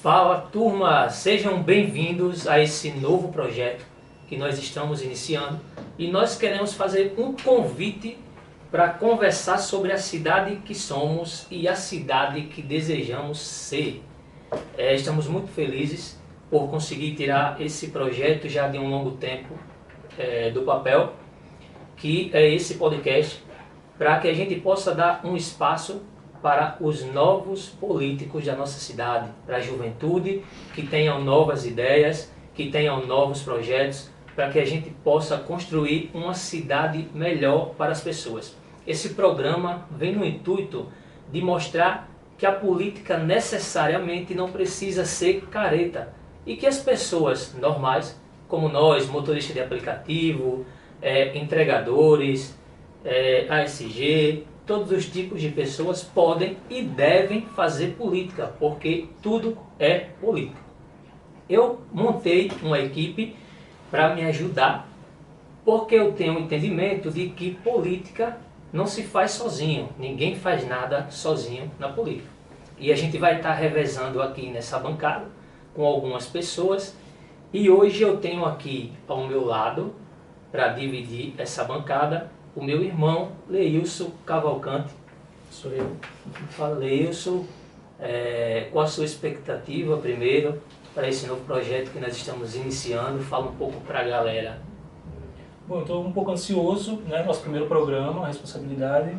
Fala turma, sejam bem-vindos a esse novo projeto que nós estamos iniciando e nós queremos fazer um convite para conversar sobre a cidade que somos e a cidade que desejamos ser. Estamos muito felizes por conseguir tirar esse projeto já de um longo tempo do papel, que é esse podcast, para que a gente possa dar um espaço para os novos políticos da nossa cidade, para a juventude, que tenham novas ideias, que tenham novos projetos, para que a gente possa construir uma cidade melhor para as pessoas. Esse programa vem no intuito de mostrar que a política necessariamente não precisa ser careta e que as pessoas normais, como nós, motoristas de aplicativo, entregadores, ASG, todos os tipos de pessoas podem e devem fazer política, porque tudo é política. Eu montei uma equipe para me ajudar, porque eu tenho um entendimento de que política não se faz sozinho, ninguém faz nada sozinho na política. E a gente vai estar revezando aqui nessa bancada com algumas pessoas, e hoje eu tenho aqui ao meu lado, para dividir essa bancada, o meu irmão Leilson Cavalcante. Sou eu. Fala, Leilson, qual a sua expectativa primeiro para esse novo projeto que nós estamos iniciando? Fala um pouco para a galera. Bom, eu estou um pouco ansioso, né? Nosso primeiro programa, a responsabilidade,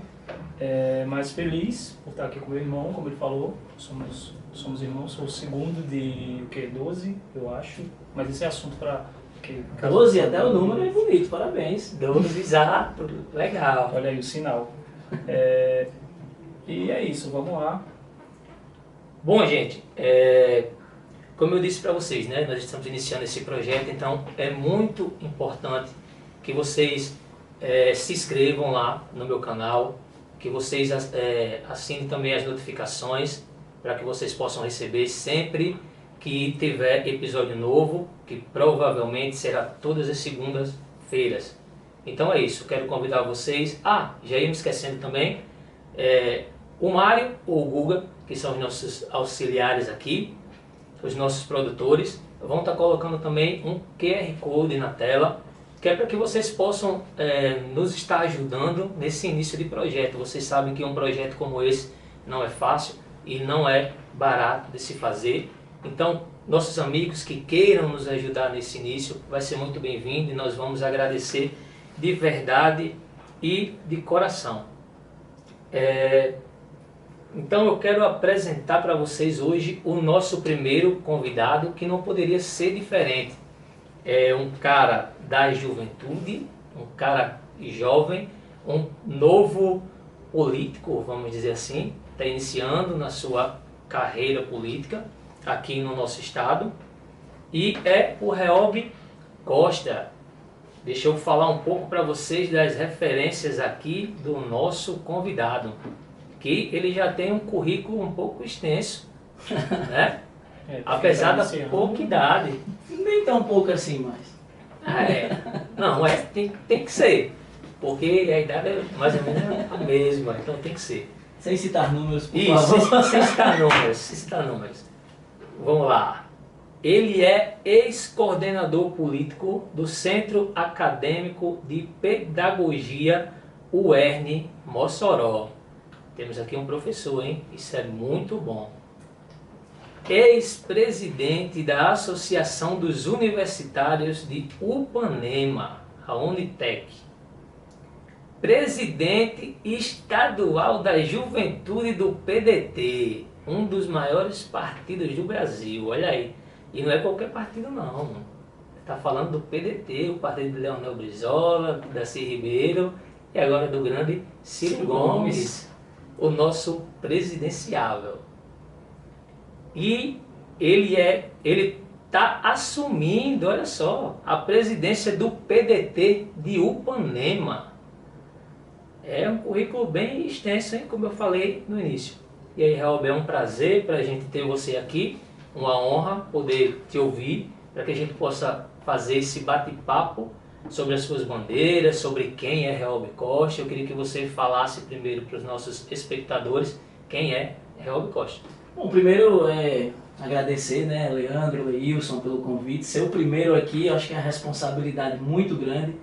mas feliz por estar aqui com meu irmão, como ele falou, somos irmãos, sou o segundo de 12, eu acho, mas esse é assunto para... 12, até o número é bonito, parabéns. 12, exato, legal. Olha aí o sinal. E é isso, vamos lá. Bom, gente, como eu disse para vocês, né, nós estamos iniciando esse projeto, então é muito importante que vocês se inscrevam lá no meu canal, que vocês assinem também as notificações para que vocês possam receber sempre que tiver episódio novo, que provavelmente será todas as segundas-feiras. Então é isso, quero convidar vocês. Já ia me esquecendo também, o Mário ou o Guga, que são os nossos auxiliares aqui, os nossos produtores, vão estar colocando também um QR Code na tela, que é para que vocês possam nos estar ajudando nesse início de projeto. Vocês sabem que um projeto como esse não é fácil e não é barato de se fazer. Então, nossos amigos que queiram nos ajudar nesse início, vai ser muito bem-vindo e nós vamos agradecer de verdade e de coração. Então, eu quero apresentar para vocês hoje o nosso primeiro convidado, que não poderia ser diferente. É um cara da juventude, um cara jovem, um novo político, vamos dizer assim, está iniciando na sua carreira política aqui no nosso estado, e é o Reob Costa. Deixa eu falar um pouco para vocês das referências aqui do nosso convidado, que ele já tem um currículo um pouco extenso, né? Apesar da pouca idade. Nem tão pouco assim, mas... Não, tem que ser, porque a idade é mais ou menos a mesma, então tem que ser. Sem citar números, por Isso, favor. sem citar números. Vamos lá. Ele é ex-coordenador político do Centro Acadêmico de Pedagogia UERN Mossoró. Temos aqui um professor, hein? Isso é muito bom. Ex-presidente da Associação dos Universitários de Upanema, a Unitec. Presidente estadual da Juventude do PDT, um dos maiores partidos do Brasil, olha aí. E não é qualquer partido não, está falando do PDT, o partido de Leonel Brizola, Darcy Ribeiro e agora do grande Ciro Gomes, o nosso presidenciável. E ele está assumindo, olha só, a presidência do PDT de Upanema. É um currículo bem extenso, hein, como eu falei no início. E aí, Raul, é um prazer para a gente ter você aqui, uma honra poder te ouvir, para que a gente possa fazer esse bate-papo sobre as suas bandeiras, sobre quem é Reob Costa. Eu queria que você falasse primeiro para os nossos espectadores quem é Reob Costa. Bom, primeiro, agradecer, né, Leandro, Leilson, pelo convite. Ser o primeiro aqui, eu acho que é uma responsabilidade muito grande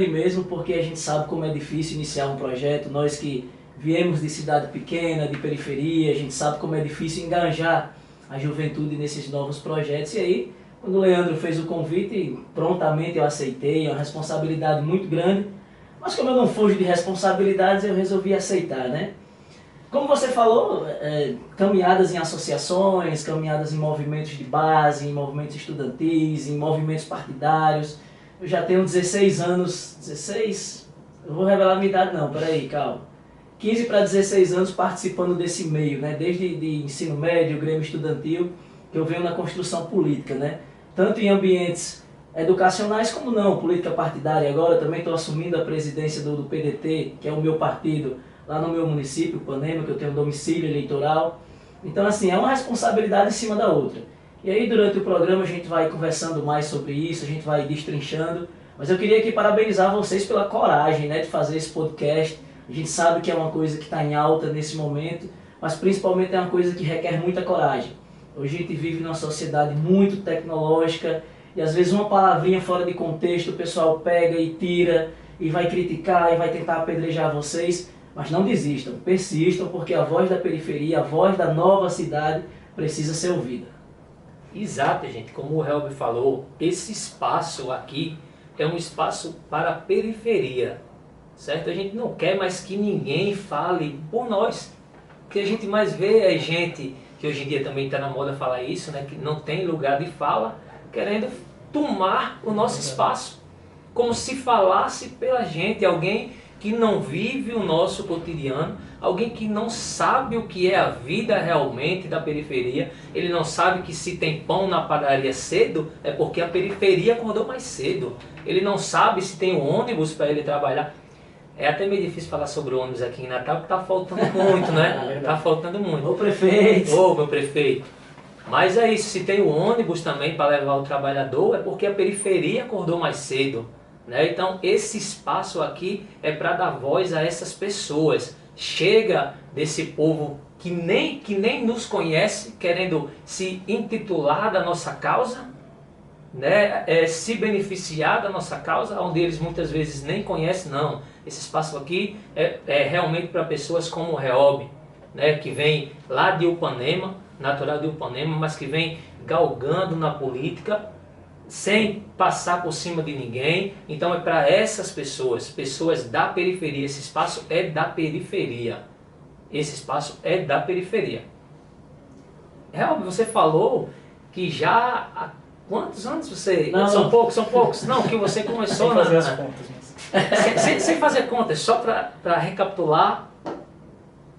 mesmo, porque a gente sabe como é difícil iniciar um projeto. Nós que viemos de cidade pequena, de periferia, a gente sabe como é difícil engajar a juventude nesses novos projetos. E aí, quando o Leandro fez o convite, prontamente eu aceitei, é uma responsabilidade muito grande. Mas como eu não fujo de responsabilidades, eu resolvi aceitar, né? Como você falou, caminhadas em associações, caminhadas em movimentos de base, em movimentos estudantis, em movimentos partidários. Eu já tenho 16 anos, 16? Eu vou revelar a minha idade não, peraí, calma. 15 para 16 anos participando desse meio, né? Desde de ensino médio, Grêmio Estudantil, que eu venho na construção política, né? Tanto em ambientes educacionais como não, política partidária. Agora também estou assumindo a presidência do PDT, que é o meu partido, lá no meu município, Ipanema, que eu tenho domicílio eleitoral. Então, assim, é uma responsabilidade em cima da outra. E aí, durante o programa, a gente vai conversando mais sobre isso, a gente vai destrinchando. Mas eu queria aqui parabenizar vocês pela coragem, né, de fazer esse podcast. A gente sabe que é uma coisa que está em alta nesse momento, mas principalmente é uma coisa que requer muita coragem. Hoje a gente vive numa sociedade muito tecnológica e às vezes uma palavrinha fora de contexto o pessoal pega e tira e vai criticar e vai tentar apedrejar vocês. Mas não desistam, persistam, porque a voz da periferia, a voz da nova cidade precisa ser ouvida. Exato, gente. Como o Helber falou, esse espaço aqui é um espaço para a periferia, certo? A gente não quer mais que ninguém fale por nós. O que a gente mais vê é gente, que hoje em dia também está na moda falar isso, né? Que não tem lugar de fala, querendo tomar o nosso espaço, como se falasse pela gente, alguém que não vive o nosso cotidiano, alguém que não sabe o que é a vida realmente da periferia. Ele não sabe que se tem pão na padaria cedo, é porque a periferia acordou mais cedo. Ele não sabe se tem um ônibus para ele trabalhar. É até meio difícil falar sobre o ônibus aqui em Natal, porque está faltando muito, né? Está faltando muito. Ô prefeito! Ô meu prefeito! Mas é isso, se tem o ônibus também para levar o trabalhador, é porque a periferia acordou mais cedo. Né? Então esse espaço aqui é para dar voz a essas pessoas. Chega desse povo que nem nos conhece, querendo se intitular da nossa causa, né? Se beneficiar da nossa causa, onde eles muitas vezes nem conhecem. Não, esse espaço aqui é realmente para pessoas como o Reob, né? Que vem lá de Ipanema, natural de Ipanema, mas que vem galgando na política, sem passar por cima de ninguém. Então é para essas pessoas, pessoas da periferia. Esse espaço é da periferia. Esse espaço é da periferia. Realmente, você falou que já há quantos anos você... Não, são poucos. Não, que você começou Sem fazer as contas, mas... sem fazer contas, só para recapitular.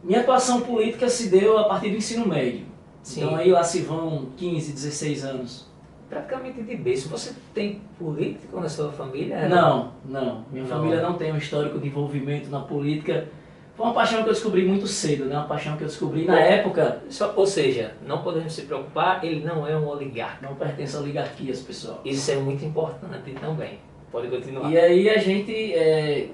Minha atuação política se deu a partir do ensino médio. Sim. Então aí lá se vão 15, 16 anos. Praticamente de berço. Você tem político na sua família? Não. Minha Não. família não tem um histórico de envolvimento na política. Foi uma paixão que eu descobri muito cedo, né? Uma paixão que eu descobri na época. Ou seja, não podemos se preocupar, ele não é um oligarca. Não pertence a oligarquias, pessoal. Isso é muito importante também. Pode continuar. E aí a gente,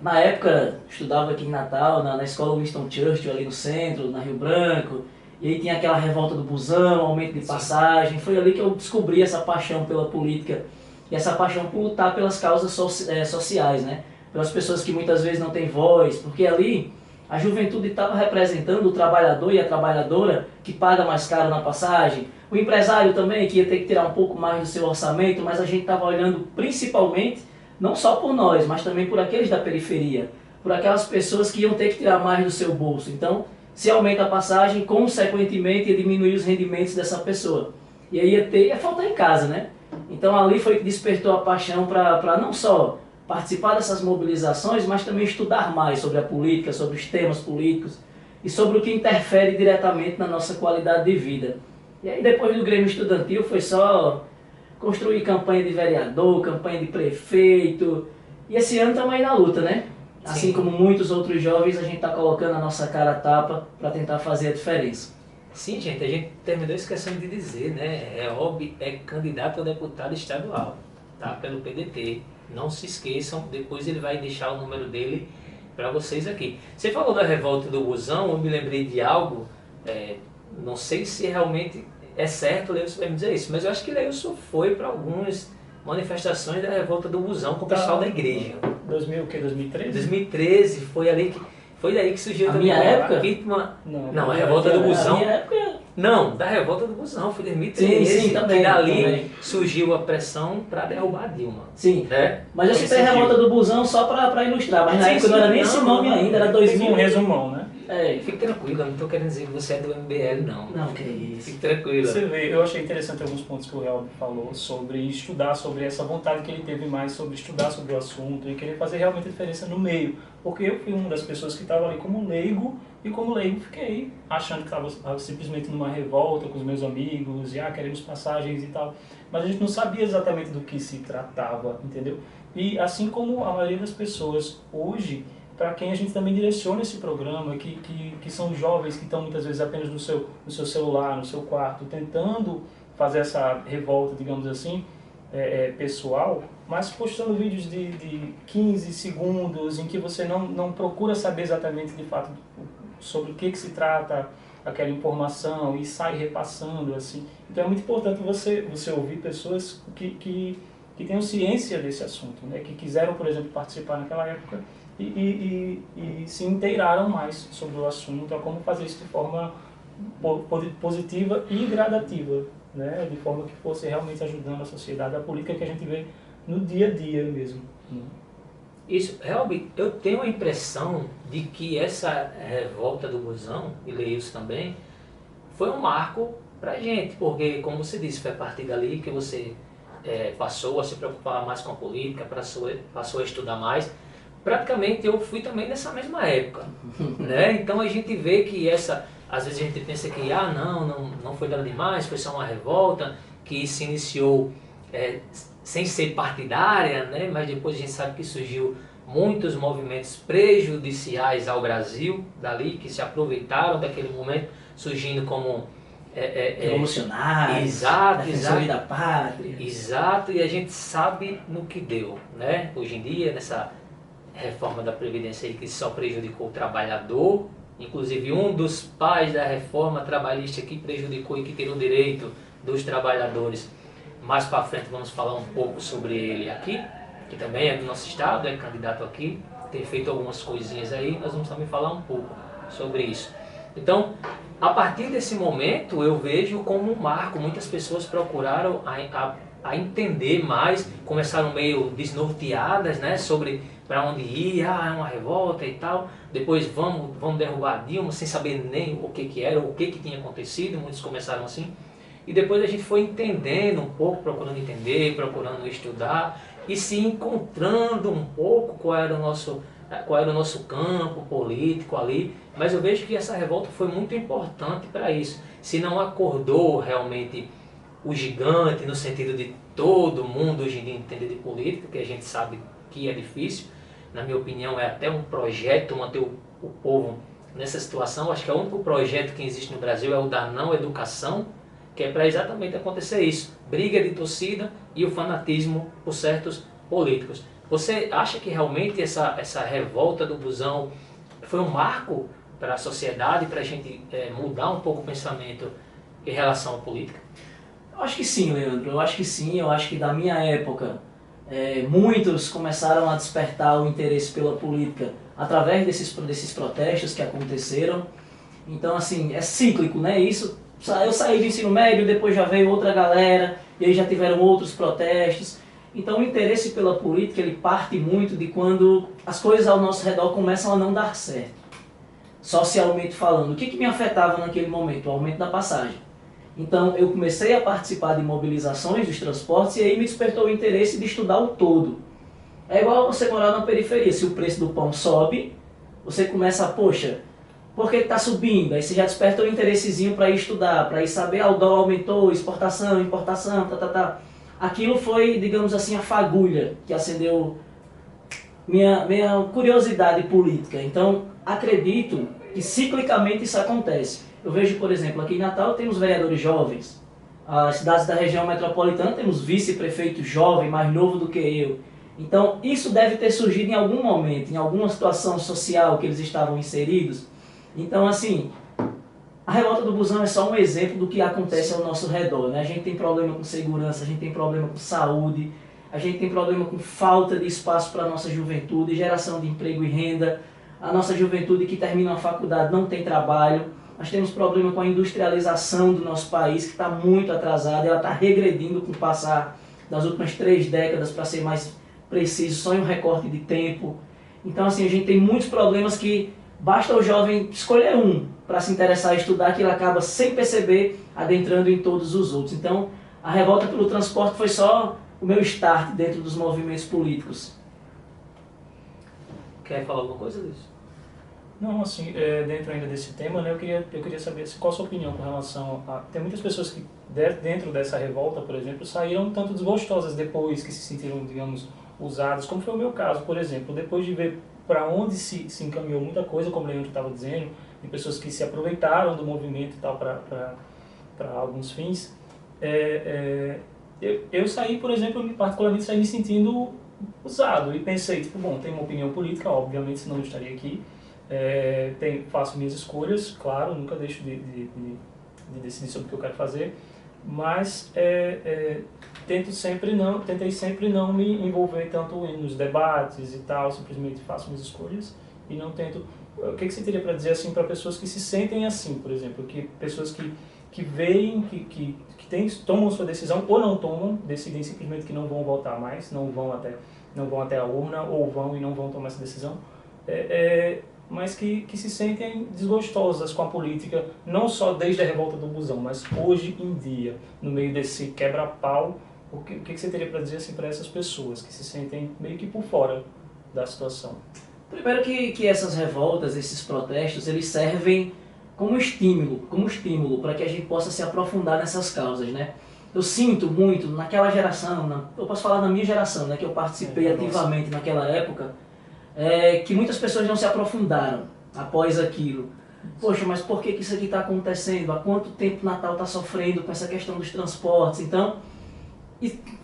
na época, estudava aqui em Natal, na escola Winston Churchill, ali no centro, na Rio Branco. E aí tinha aquela revolta do busão, aumento de passagem. Foi ali que eu descobri essa paixão pela política e essa paixão por lutar pelas causas sociais, né? Pelas pessoas que muitas vezes não têm voz, porque ali a juventude estava representando o trabalhador e a trabalhadora que paga mais caro na passagem, o empresário também que ia ter que tirar um pouco mais do seu orçamento, mas a gente estava olhando principalmente, não só por nós, mas também por aqueles da periferia, por aquelas pessoas que iam ter que tirar mais do seu bolso. Então, se aumenta a passagem, consequentemente ia diminuir os rendimentos dessa pessoa. E aí ia faltar em casa, né? Então ali foi que despertou a paixão para não só participar dessas mobilizações, mas também estudar mais sobre a política, sobre os temas políticos e sobre o que interfere diretamente na nossa qualidade de vida. E aí depois do Grêmio Estudantil foi só construir campanha de vereador, campanha de prefeito. E esse ano estamos aí na luta, né? Assim Sim. como muitos outros jovens, a gente está colocando a nossa cara a tapa para tentar fazer a diferença. Sim, gente, a gente terminou esquecendo de dizer, né? Reob é candidato a deputado estadual, tá? Pelo PDT. Não se esqueçam, depois ele vai deixar o número dele para vocês aqui. Você falou da revolta do busão, eu me lembrei de algo, não sei se realmente é certo o Leilson vai me dizer isso, mas eu acho que Leilson foi para algumas manifestações da revolta do Busão com o pessoal da igreja. 2000, o quê? 2013? 2013, foi daí que surgiu A também minha época? impeachment. Não, Não, a revolta do Busão. A minha época... Não, da revolta do Busão, foi 2013. Sim, também. Que dali também. surgiu a pressão para derrubar a Dilma. Sim. Né? Mas eu citei a revolta do Busão só para ilustrar, mas na época não era nem esse nome ainda, era 2000. Um resumão, né? Fique tranquilo, eu não estou querendo dizer que você é do MBL, não. Não, que isso. Fique tranquilo. Você vê, eu achei interessante alguns pontos que o Real falou sobre estudar, sobre essa vontade que ele teve mais sobre estudar sobre o assunto e querer fazer realmente a diferença no meio. Porque eu fui uma das pessoas que estava ali como leigo, e como leigo fiquei achando que estava simplesmente numa revolta com os meus amigos, e queremos passagens e tal. Mas a gente não sabia exatamente do que se tratava, entendeu? E assim como a maioria das pessoas hoje, para quem a gente também direciona esse programa, que são jovens que estão muitas vezes apenas no seu celular, no seu quarto, tentando fazer essa revolta, digamos assim, pessoal, mas postando vídeos de 15 segundos em que você não procura saber exatamente de fato sobre o que se trata aquela informação e sai repassando assim. Então é muito importante você ouvir pessoas que tenham ciência desse assunto, né? Que quiseram, por exemplo, participar naquela época e se inteiraram mais sobre o assunto, a como fazer isso de forma positiva e gradativa, né? De forma que fosse realmente ajudando a sociedade, a política que a gente vê no dia a dia mesmo. Isso, realmente, eu tenho a impressão de que essa revolta do Busão, e Leilson também, foi um marco pra gente, porque, como você disse, foi a partir dali que você passou a se preocupar mais com a política, passou a estudar mais. Praticamente eu fui também nessa mesma época, né? Então a gente vê que às vezes a gente pensa que não foi nada demais, foi só uma revolta que se iniciou sem ser partidária, né? Mas depois a gente sabe que surgiu muitos movimentos prejudiciais ao Brasil, dali, que se aproveitaram daquele momento, surgindo como revolucionários, exato, da pátria. Exato, e a gente sabe no que deu, né? Hoje em dia, nessa reforma da Previdência aí que só prejudicou o trabalhador, inclusive um dos pais da reforma trabalhista que prejudicou e que tirou o direito dos trabalhadores. Mais para frente vamos falar um pouco sobre ele aqui, que também é do nosso estado, é candidato aqui, tem feito algumas coisinhas aí, nós vamos também falar um pouco sobre isso. Então, a partir desse momento eu vejo como um marco, muitas pessoas procuraram a entender mais, começaram meio desnorteadas, né, sobre para onde ir, é uma revolta e tal, depois vamos derrubar a Dilma sem saber nem o que era, o que tinha acontecido, muitos começaram assim, e depois a gente foi entendendo um pouco, procurando entender, procurando estudar e se encontrando um pouco qual era o nosso campo político ali, mas eu vejo que essa revolta foi muito importante para isso, se não acordou realmente o gigante no sentido de todo mundo hoje em dia entender de política, que a gente sabe que é difícil. Na minha opinião, é até um projeto manter o povo nessa situação. Acho que é o único projeto que existe no Brasil é o da não educação, que é para exatamente acontecer isso. Briga de torcida e o fanatismo por certos políticos. Você acha que realmente essa revolta do Busão foi um marco para a sociedade, para a gente mudar um pouco o pensamento em relação à política? Eu acho que sim, Leandro. Eu acho que sim. Eu acho que da minha época, muitos começaram a despertar o interesse pela política através desses protestos que aconteceram. Então, assim, é cíclico, né? Isso, eu saí do ensino médio, depois já veio outra galera, e aí já tiveram outros protestos. Então, o interesse pela política, ele parte muito de quando as coisas ao nosso redor começam a não dar certo. Socialmente falando, o que me afetava naquele momento? O aumento da passagem. Então, eu comecei a participar de mobilizações dos transportes e aí me despertou o interesse de estudar o todo. É igual você morar na periferia, se o preço do pão sobe, você começa poxa, por que está subindo? Aí você já desperta o interessezinho para ir estudar, para ir saber, o dólar aumentou, exportação, importação, Aquilo foi, digamos assim, a fagulha que acendeu minha curiosidade política. Então, acredito que ciclicamente isso acontece. Eu vejo, por exemplo, aqui em Natal temos vereadores jovens. As cidades da região metropolitana temos vice-prefeito jovem, mais novo do que eu. Então, isso deve ter surgido em algum momento, em alguma situação social que eles estavam inseridos. Então, assim, A revolta do busão é só um exemplo do que acontece ao nosso redor, né? A gente tem problema com segurança, a gente tem problema com saúde, a gente tem problema com falta de espaço para a nossa juventude, geração de emprego e renda. A nossa juventude que termina a faculdade não tem trabalho. Nós temos problema com a industrialização do nosso país, que está muito atrasada, ela está regredindo com o passar das últimas 3 décadas, para ser mais preciso, só em um recorte de tempo. Então, assim, a gente tem muitos problemas que basta o jovem escolher um para se interessar em estudar, que ele acaba, sem perceber, adentrando em todos os outros. Então, a revolta pelo transporte foi só o meu start dentro dos movimentos políticos. Quer falar alguma coisa disso? Não, assim, dentro ainda desse tema, né, eu queria saber qual a sua opinião com relação a... Tem muitas pessoas que, dentro dessa revolta, por exemplo, saíram tanto desgostosas depois, que se sentiram, digamos, usadas, como foi o meu caso, por exemplo, depois de ver para onde se encaminhou muita coisa, como o Leandro estava dizendo, de pessoas que se aproveitaram do movimento e tal para alguns fins. Eu saí, por exemplo, particularmente saí me sentindo usado e pensei, tipo, bom, tenho uma opinião política, obviamente, senão eu estaria aqui. Faço minhas escolhas, claro, nunca deixo de decidir sobre o que eu quero fazer, mas tentei sempre não me envolver tanto nos debates e tal, simplesmente faço minhas escolhas e não tento... O que você teria para dizer assim para pessoas que se sentem assim, por exemplo, que pessoas que veem, tomam sua decisão ou não tomam, decidem simplesmente que não vão votar mais, não vão até a urna, ou vão e não vão tomar essa decisão, mas que se sentem desgostosas com a política, não só desde a revolta do busão, mas hoje em dia, no meio desse quebra-pau. O que você teria para dizer assim, para essas pessoas que se sentem meio que por fora da situação? Primeiro que essas revoltas, esses protestos, eles servem como estímulo para que a gente possa se aprofundar nessas causas, né? Eu sinto muito, naquela geração, eu posso falar na minha geração, né, que eu participei ativamente naquela época, que muitas pessoas não se aprofundaram após aquilo. Poxa, mas por que isso aqui está acontecendo? Há quanto tempo o Natal está sofrendo com essa questão dos transportes? Então,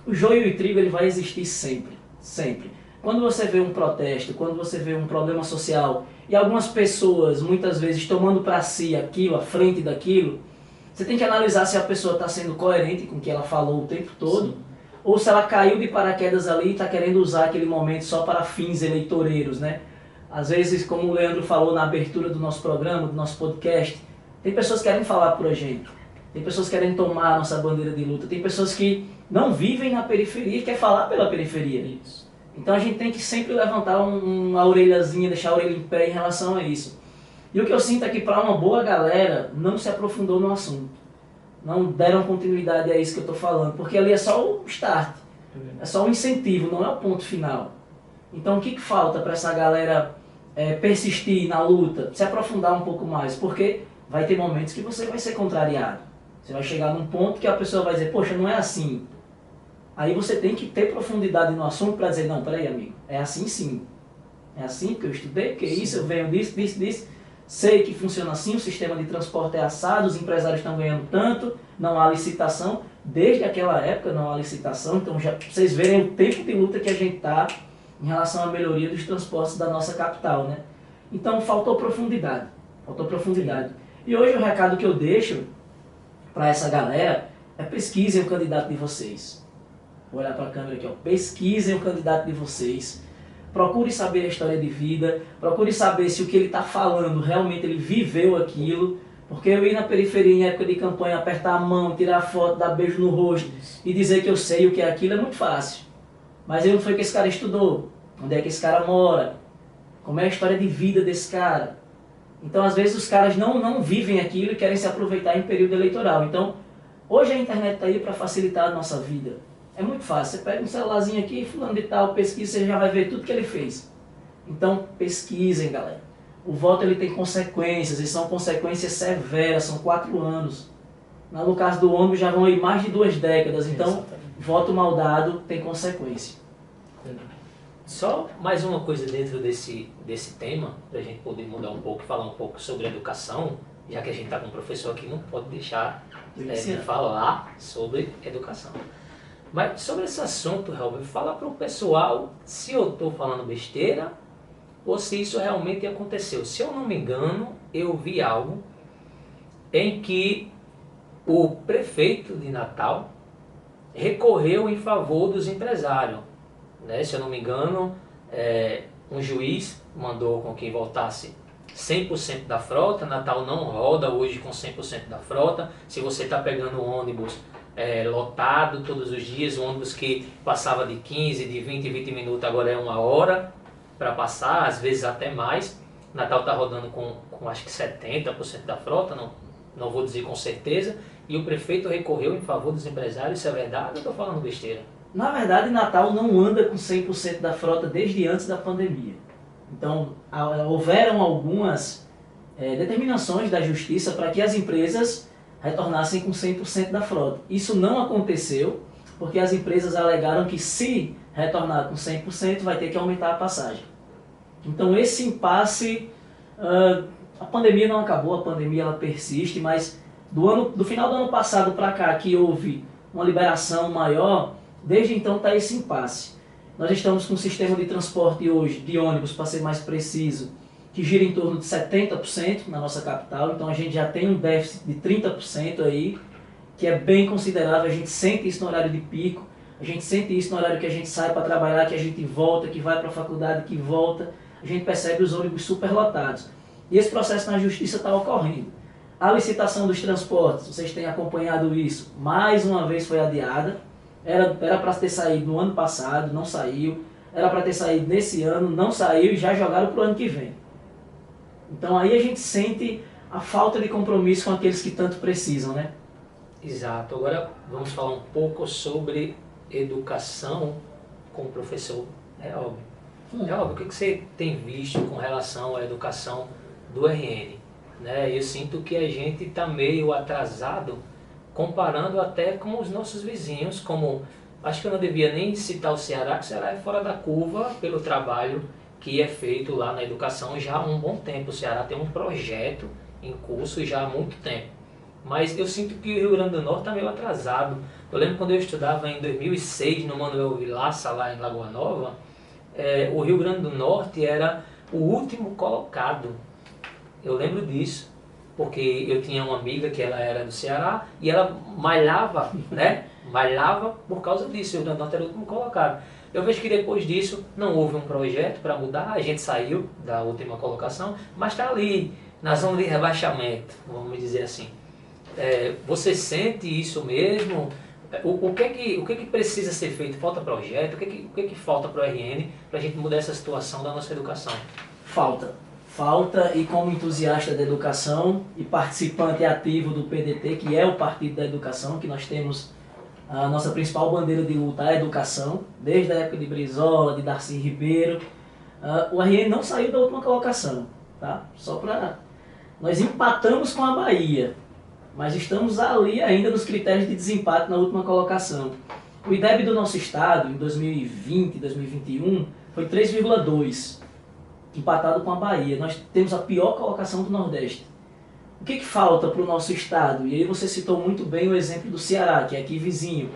o joio e o trigo ele vai existir sempre, sempre. Quando você vê um protesto, quando você vê um problema social e algumas pessoas muitas vezes tomando para si aquilo, à frente daquilo, você tem que analisar se a pessoa está sendo coerente com o que ela falou o tempo todo. Sim. Ou se ela caiu de paraquedas ali e está querendo usar aquele momento só para fins eleitoreiros, né? Às vezes, como o Leandro falou na abertura do nosso programa, do nosso podcast, tem pessoas que querem falar por a gente, tem pessoas que querem tomar a nossa bandeira de luta, tem pessoas que não vivem na periferia e querem falar pela periferia. Isso. Então a gente tem que sempre levantar uma orelhazinha, deixar a orelha em pé em relação a isso. E o que eu sinto é que para uma boa galera não se aprofundou no assunto. Não deram continuidade a isso que eu estou falando, porque ali é só o start, é só o incentivo, não é o ponto final. Então o que falta para essa galera persistir na luta, se aprofundar um pouco mais? Porque vai ter momentos que você vai ser contrariado. Você vai chegar num ponto que a pessoa vai dizer, poxa, não é assim. Aí você tem que ter profundidade no assunto para dizer, não, peraí amigo, é assim sim. É assim que eu estudei, porque isso eu venho disso. Sei que funciona assim, o sistema de transporte é assado, os empresários estão ganhando tanto, não há licitação. Desde aquela época não há licitação, então já vocês verem o tempo de luta que a gente está em relação à melhoria dos transportes da nossa capital, né? Então faltou profundidade. E hoje o recado que eu deixo para essa galera é pesquisem o candidato de vocês. Vou olhar para a câmera aqui, ó. Pesquisem o candidato de vocês. Procure saber a história de vida. Procure saber se o que ele está falando realmente ele viveu aquilo. Porque eu ir na periferia em época de campanha, apertar a mão, tirar foto, dar beijo no rosto e dizer que eu sei o que é aquilo é muito fácil. Mas eu não foi que esse cara estudou. Onde é que esse cara mora? Como é a história de vida desse cara? Então, às vezes, os caras não vivem aquilo e querem se aproveitar em período eleitoral. Então, hoje a internet está aí para facilitar a nossa vida. É muito fácil. Você pega um celularzinho aqui, fulano de tal, pesquisa, você já vai ver tudo que ele fez. Então, pesquisem, galera. O voto ele tem consequências, e são consequências severas, são 4 anos. No caso do ônibus já vão aí mais de 2 décadas. Então, exatamente. Voto mal dado tem consequência. Só mais uma coisa dentro desse tema, para a gente poder mudar um pouco, falar um pouco sobre educação, já que a gente está com um professor aqui, não pode deixar de falar sobre educação. Mas sobre esse assunto, Helber, fala para o pessoal se eu estou falando besteira ou se isso realmente aconteceu. Se eu não me engano, eu vi algo em que o prefeito de Natal recorreu em favor dos empresários. Né? Se eu não me engano, um juiz mandou com que voltasse 100% da frota. Natal não roda hoje com 100% da frota. Se você está pegando um ônibus lotado todos os dias, um ônibus que passava de 15, de 20 minutos, agora é 1 hora para passar, às vezes até mais. Natal está rodando com acho que 70% da frota, não vou dizer com certeza. E o prefeito recorreu em favor dos empresários. Isso é verdade ou eu estou falando besteira? Na verdade, Natal não anda com 100% da frota desde antes da pandemia. Então, houveram algumas determinações da Justiça para que as empresas retornassem com 100% da frota. Isso não aconteceu, porque as empresas alegaram que se retornar com 100% vai ter que aumentar a passagem. Então, esse impasse, a pandemia não acabou, a pandemia ela persiste, mas do final do ano passado para cá, que houve uma liberação maior, desde então está esse impasse. Nós estamos com um sistema de transporte hoje, de ônibus, para ser mais preciso, que gira em torno de 70% na nossa capital, então a gente já tem um déficit de 30% aí, que é bem considerável. A gente sente isso no horário de pico, a gente sente isso no horário que a gente sai para trabalhar, que a gente volta, que vai para a faculdade, que volta, a gente percebe os ônibus superlotados. E esse processo na Justiça está ocorrendo. A licitação dos transportes, vocês têm acompanhado isso, mais uma vez foi adiada. Era para ter saído no ano passado, não saiu. Era para ter saído nesse ano, não saiu e já jogaram para o ano que vem. Então aí a gente sente a falta de compromisso com aqueles que tanto precisam, né? Exato. Agora vamos falar um pouco sobre educação com o professor Elber. Elber, o que você tem visto com relação à educação do RN? Né? Eu sinto que a gente está meio atrasado, comparando até com os nossos vizinhos, como, acho que eu não devia nem citar o Ceará, que o Ceará é fora da curva pelo trabalho que é feito lá na educação já há um bom tempo. O Ceará tem um projeto em curso já há muito tempo. Mas eu sinto que o Rio Grande do Norte está meio atrasado. Eu lembro quando eu estudava em 2006 no Manuel Vilaça, lá em Lagoa Nova, o Rio Grande do Norte era o último colocado. Eu lembro disso, porque eu tinha uma amiga que ela era do Ceará e ela malhava, né? Malhava por causa disso. O Rio Grande do Norte era o último colocado. Eu vejo que depois disso não houve um projeto para mudar, a gente saiu da última colocação, mas está ali, na zona de rebaixamento, vamos dizer assim. Você sente isso mesmo? O que é que precisa ser feito? Falta projeto? O que é que falta para o RN para a gente mudar essa situação da nossa educação? Falta, e como entusiasta da educação e participante ativo do PDT, que é o Partido da Educação, que nós temos a nossa principal bandeira de luta, a educação, desde a época de Brizola, de Darcy Ribeiro, o RN não saiu da última colocação, tá? Só para... Nós empatamos com a Bahia, mas estamos ali ainda nos critérios de desempate na última colocação. O IDEB do nosso estado, em 2020, 2021, foi 3,2, empatado com a Bahia. Nós temos a pior colocação do Nordeste. O que falta para o nosso estado? E aí você citou muito bem o exemplo do Ceará, que é aqui vizinho.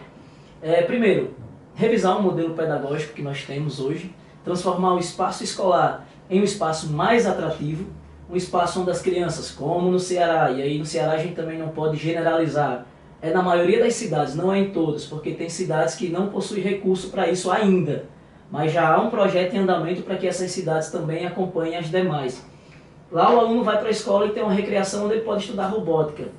Primeiro, revisar o modelo pedagógico que nós temos hoje, transformar o espaço escolar em um espaço mais atrativo, um espaço onde as crianças, como no Ceará, e aí no Ceará a gente também não pode generalizar, na maioria das cidades, não é em todas, porque tem cidades que não possuem recurso para isso ainda, mas já há um projeto em andamento para que essas cidades também acompanhem as demais. Lá o aluno vai para a escola e tem uma recreação onde ele pode estudar robótica.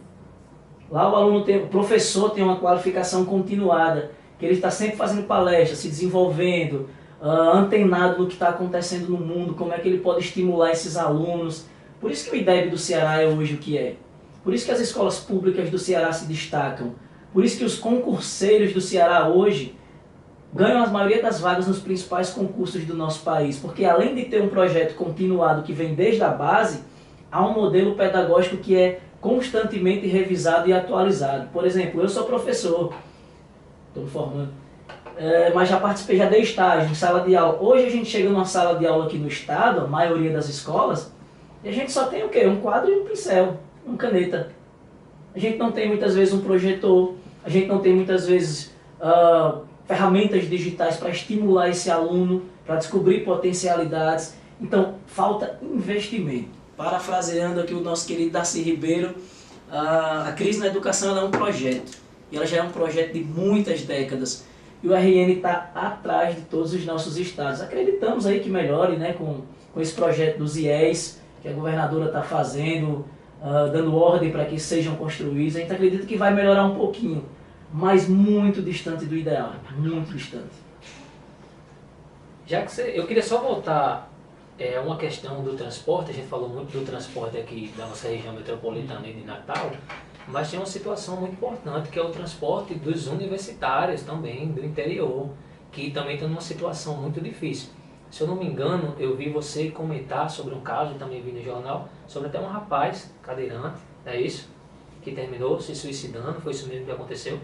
Lá o professor tem uma qualificação continuada, que ele está sempre fazendo palestras, se desenvolvendo, antenado no que está acontecendo no mundo, como é que ele pode estimular esses alunos. Por isso que o IDEB do Ceará é hoje o que é. Por isso que as escolas públicas do Ceará se destacam. Por isso que os concurseiros do Ceará hoje ganham a maioria das vagas nos principais concursos do nosso país, porque além de ter um projeto continuado que vem desde a base, há um modelo pedagógico que é constantemente revisado e atualizado. Por exemplo, eu sou professor, estou me formando, mas já participei, já dei estágio em sala de aula. Hoje a gente chega numa sala de aula aqui no estado, a maioria das escolas, e a gente só tem o quê? Um quadro e um pincel, uma caneta. A gente não tem muitas vezes um projetor, a gente não tem muitas vezes ferramentas digitais para estimular esse aluno, para descobrir potencialidades. Então, falta investimento. Parafraseando aqui o nosso querido Darcy Ribeiro, a crise na educação ela é um projeto, e ela já é um projeto de muitas décadas. E o RN está atrás de todos os nossos estados. Acreditamos aí que melhore, né, com esse projeto dos IES, que a governadora está fazendo, dando ordem para que sejam construídos. A gente acredita que vai melhorar um pouquinho, mas muito distante do ideal, muito distante. Já que eu queria só voltar uma questão do transporte, a gente falou muito do transporte aqui da nossa região metropolitana e de Natal, mas tem uma situação muito importante que é o transporte dos universitários também, do interior, que também está numa situação muito difícil. Se eu não me engano, eu vi você comentar sobre um caso, também vi no jornal, sobre até um rapaz cadeirante, é isso? Que terminou se suicidando, foi isso mesmo que aconteceu?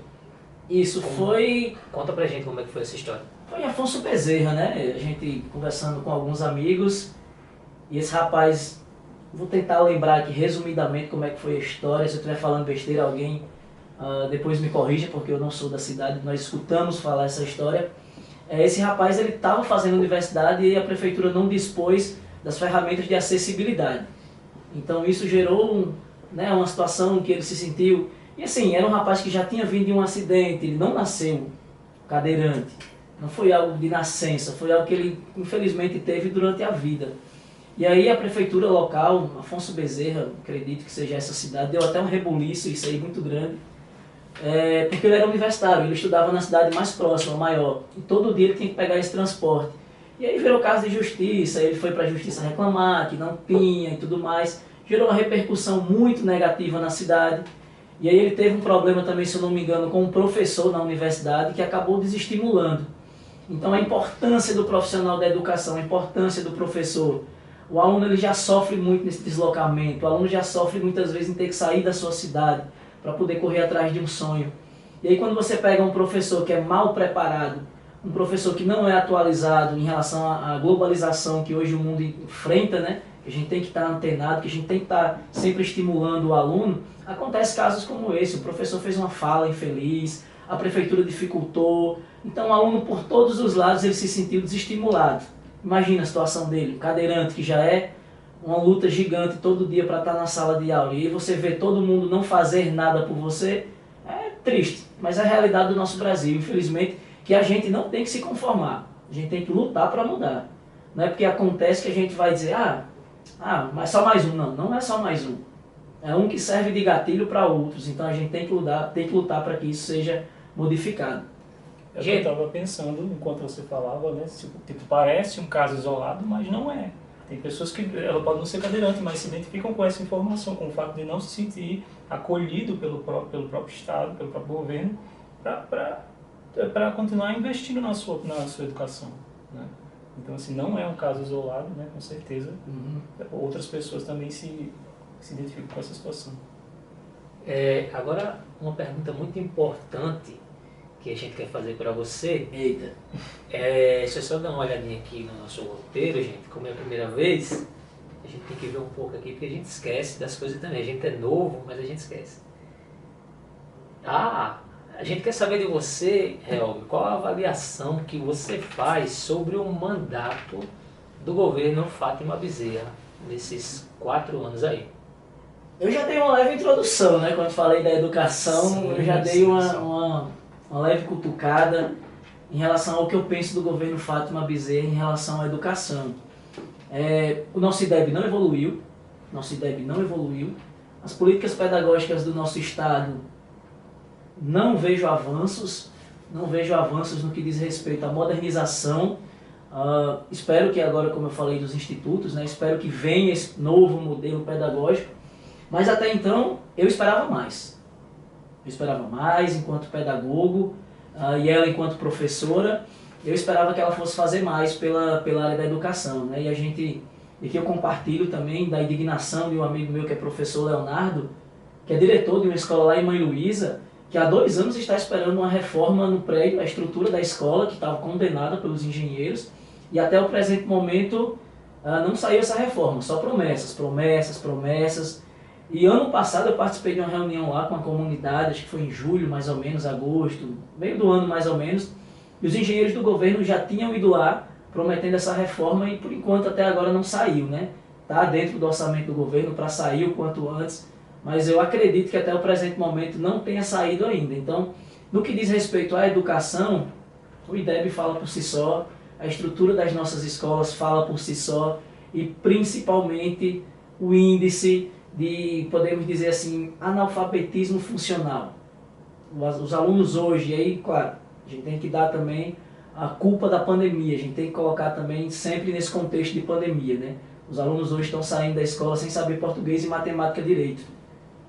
Isso foi... Conta pra gente como é que foi essa história. Foi Afonso Bezerra, né? A gente conversando com alguns amigos, e esse rapaz, vou tentar lembrar aqui resumidamente como é que foi a história. Se eu estiver falando besteira, alguém depois me corrija, porque eu não sou da cidade, nós escutamos falar essa história. Esse rapaz ele estava fazendo universidade e a prefeitura não dispôs das ferramentas de acessibilidade. Então isso gerou uma situação que ele se sentiu... E assim, era um rapaz que já tinha vindo de um acidente, ele não nasceu cadeirante. Não foi algo de nascença, foi algo que ele infelizmente teve durante a vida. E aí a prefeitura local, Afonso Bezerra, acredito que seja essa cidade, deu até um rebuliço, isso aí muito grande, porque ele era universitário, ele estudava na cidade mais próxima, maior, e todo dia ele tinha que pegar esse transporte. E aí virou caso de justiça, ele foi para a justiça reclamar que não tinha e tudo mais, gerou uma repercussão muito negativa na cidade. E aí ele teve um problema também, se eu não me engano, com um professor na universidade que acabou desestimulando. Então a importância do profissional da educação, a importância do professor. O aluno ele já sofre muito nesse deslocamento, o aluno já sofre muitas vezes em ter que sair da sua cidade para poder correr atrás de um sonho. E aí quando você pega um professor que é mal preparado, um professor que não é atualizado em relação à globalização que hoje o mundo enfrenta, né? Que a gente tem que estar antenado, que a gente tem que estar sempre estimulando o aluno, acontece casos como esse, o professor fez uma fala infeliz, a prefeitura dificultou, então o aluno por todos os lados ele se sentiu desestimulado. Imagina a situação dele, um cadeirante que já é uma luta gigante todo dia para estar na sala de aula, e aí você vê todo mundo não fazer nada por você, é triste, mas é a realidade do nosso Brasil, infelizmente, que a gente não tem que se conformar, a gente tem que lutar para mudar. Não é porque acontece que a gente vai dizer, mas só mais um. Não, não é só mais um. É um que serve de gatilho para outros, então a gente tem que lutar para que isso seja modificado. Eu estava pensando, enquanto você falava, né, tipo, parece um caso isolado, mas não é. Tem pessoas que, ela pode não ser cadeirante, mas se identificam com essa informação, com o fato de não se sentir acolhido pelo próprio Estado, pelo próprio governo, para continuar investindo na sua educação, né? Então, assim, não é um caso isolado, né, com certeza. Outras pessoas também se identificam com essa situação. Agora, uma pergunta muito importante que a gente quer fazer para você. Eita! Deixa eu só dar uma olhadinha aqui no nosso roteiro, gente. Como é a primeira vez, a gente tem que ver um pouco aqui, porque a gente esquece das coisas também. A gente é novo, mas a gente esquece. A gente quer saber de você, Helg, qual a avaliação que você faz sobre o mandato do governo Fátima Bezerra nesses 4 anos aí? Eu já dei uma leve introdução, né? Quando falei da educação, eu já dei uma leve cutucada em relação ao que eu penso do governo Fátima Bezerra em relação à educação. O nosso IDEB não evoluiu, as políticas pedagógicas do nosso estado não vejo avanços no que diz respeito à modernização. Espero que agora, como eu falei dos institutos, né, espero que venha esse novo modelo pedagógico, mas até então eu esperava mais. Eu esperava mais enquanto pedagogo, e ela enquanto professora, eu esperava que ela fosse fazer mais pela área da educação, né? E aqui eu compartilho também da indignação de um amigo meu que é professor Leonardo, que é diretor de uma escola lá em Mãe Luísa, que há 2 anos está esperando uma reforma no prédio, a estrutura da escola, que estava condenada pelos engenheiros, e até o presente momento não saiu essa reforma, só promessas. E ano passado eu participei de uma reunião lá com a comunidade, acho que foi em julho, mais ou menos, agosto, meio do ano mais ou menos, e os engenheiros do governo já tinham ido lá prometendo essa reforma e por enquanto até agora não saiu, né? Está dentro do orçamento do governo para sair o quanto antes, mas eu acredito que até o presente momento não tenha saído ainda. Então, no que diz respeito à educação, o IDEB fala por si só, a estrutura das nossas escolas fala por si só, e principalmente o índice de, podemos dizer assim, analfabetismo funcional. Os alunos hoje, e aí, claro, a gente tem que dar também a culpa da pandemia, a gente tem que colocar também sempre nesse contexto de pandemia, né? Os alunos hoje estão saindo da escola sem saber português e matemática direito,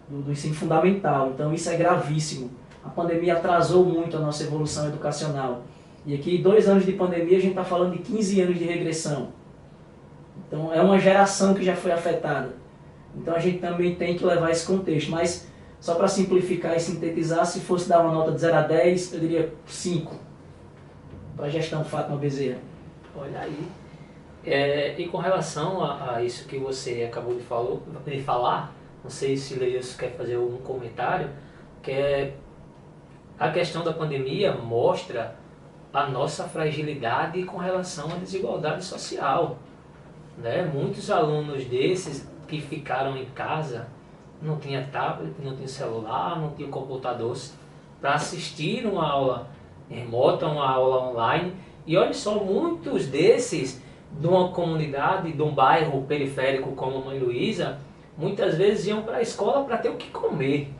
do ensino fundamental, então isso é gravíssimo. A pandemia atrasou muito a nossa evolução educacional. E aqui, 2 anos de pandemia, a gente está falando de 15 anos de regressão. Então, é uma geração que já foi afetada. Então, a gente também tem que levar esse contexto. Mas, só para simplificar e sintetizar, se fosse dar uma nota de 0 a 10, eu diria 5. Para a gestão Fátima Bezerra. Olha aí. E com relação a isso que você acabou de falar, não sei se o Leilson quer fazer algum comentário, que é a questão da pandemia mostra a nossa fragilidade com relação à desigualdade social, né? Muitos alunos desses que ficaram em casa não tinham tablet, não tinham celular, não tinham computador para assistir uma aula remota, uma aula online. E olha só, muitos desses de uma comunidade, de um bairro periférico como a Mãe Luísa, muitas vezes iam para a escola para ter o que comer.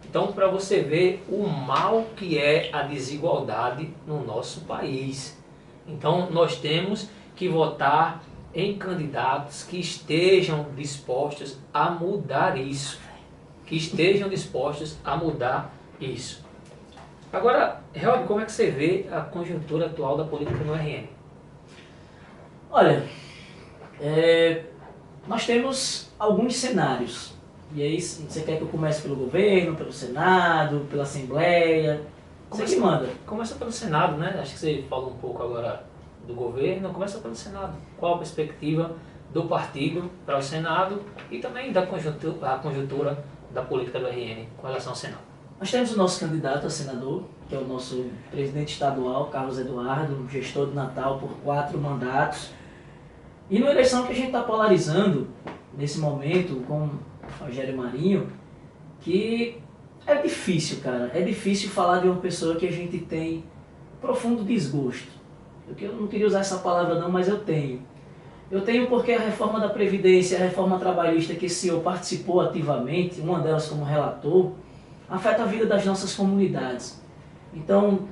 Então, para você ver o mal que é a desigualdade no nosso país. Então, nós temos que votar em candidatos que estejam dispostos a mudar isso. Que estejam dispostos a mudar isso. Agora, Helder, como é que você vê a conjuntura atual da política no RN? Olha, nós temos alguns cenários. E aí, você quer que eu comece pelo governo, pelo Senado, pela Assembleia? Você que manda. Começa pelo Senado, né? Acho que você falou um pouco agora do governo. Começa pelo Senado. Qual a perspectiva do partido para o Senado e também da conjuntura da política do RN com relação ao Senado? Nós temos o nosso candidato a senador, que é o nosso presidente estadual, Carlos Eduardo, gestor do Natal por 4 mandatos. E numa eleição que a gente está polarizando, nesse momento, com Rogério Marinho, que é difícil, cara. É difícil falar de uma pessoa que a gente tem profundo desgosto. Eu não queria usar essa palavra não, mas eu tenho. Eu tenho porque a reforma da Previdência, a reforma trabalhista que esse senhor participou ativamente, uma delas como relator, afeta a vida das nossas comunidades. Então,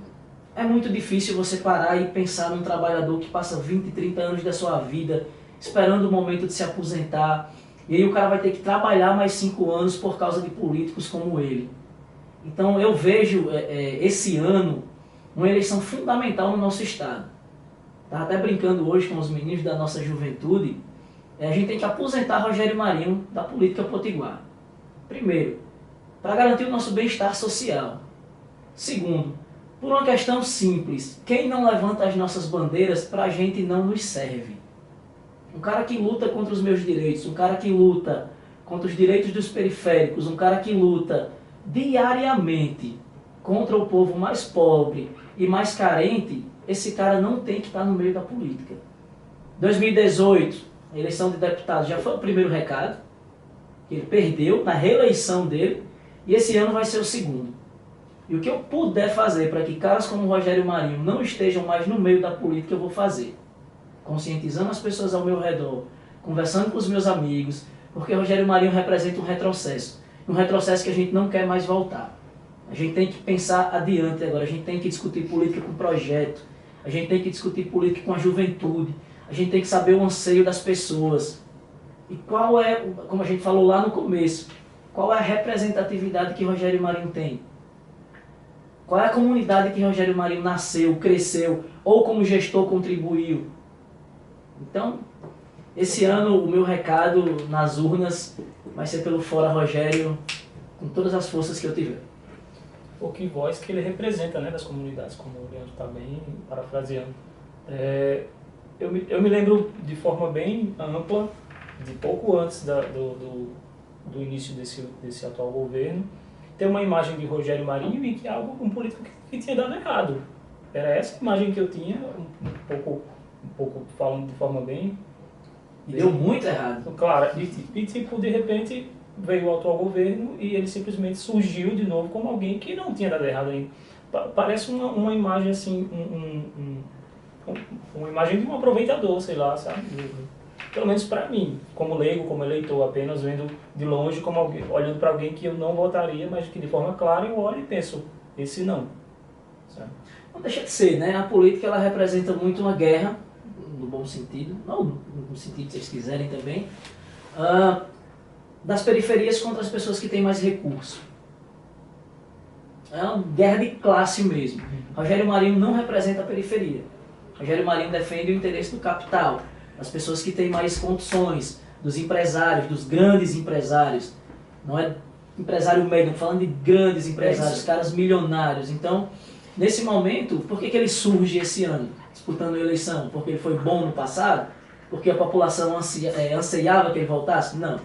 é muito difícil você parar e pensar num trabalhador que passa 20, 30 anos da sua vida esperando o momento de se aposentar, e aí o cara vai ter que trabalhar mais 5 anos por causa de políticos como ele. Então eu vejo esse ano uma eleição fundamental no nosso estado. Estava até brincando hoje com os meninos da nossa juventude, a gente tem que aposentar Rogério Marinho da política potiguar. Primeiro, para garantir o nosso bem-estar social. Segundo, por uma questão simples, quem não levanta as nossas bandeiras para a gente não nos serve. Um cara que luta contra os meus direitos, um cara que luta contra os direitos dos periféricos, um cara que luta diariamente contra o povo mais pobre e mais carente, esse cara não tem que estar no meio da política. 2018, a eleição de deputado já foi o primeiro recado, que ele perdeu na reeleição dele, e esse ano vai ser o segundo. E o que eu puder fazer para que caras como o Rogério Marinho não estejam mais no meio da política, eu vou fazer. Conscientizando as pessoas ao meu redor, conversando com os meus amigos, porque Rogério Marinho representa um retrocesso que a gente não quer mais voltar. A gente tem que pensar adiante agora, a gente tem que discutir política com projeto, a gente tem que discutir política com a juventude, a gente tem que saber o anseio das pessoas. E qual é, como a gente falou lá no começo, qual é a representatividade que Rogério Marinho tem? Qual é a comunidade que Rogério Marinho nasceu, cresceu, ou como gestor contribuiu? Então, esse ano o meu recado nas urnas vai ser pelo Fora Rogério, com todas as forças que eu tiver. Pô, que voz que ele representa, né, das comunidades, como o Leandro está bem parafraseando. Eu me lembro de forma bem ampla, de pouco antes do início desse atual governo, ter uma imagem de Rogério Marinho e que algo, um político que tinha dado errado. Era essa imagem que eu tinha, um pouco falando de forma bem... E deu muito errado. Claro, e tipo, de repente, veio o atual governo e ele simplesmente surgiu de novo como alguém que não tinha dado errado ainda. Parece uma imagem assim, uma imagem de um aproveitador, sei lá, sabe? Pelo menos para mim, como leigo, como eleitor, apenas vendo de longe, como alguém, olhando para alguém que eu não votaria, mas que de forma clara eu olho e penso, esse não. Sabe? Não deixa de ser, né? A política ela representa muito uma guerra, no bom sentido, não no sentido que vocês quiserem também, das periferias contra as pessoas que têm mais recursos. É uma guerra de classe mesmo. Rogério Marinho não representa a periferia. Rogério Marinho defende o interesse do capital, das pessoas que têm mais condições, dos empresários, dos grandes empresários. Não é empresário médio, falando de grandes empresários, caras milionários. Então, nesse momento, por que ele surge esse ano, disputando a eleição? Porque ele foi bom no passado? Porque a população anseiava que ele voltasse? Não.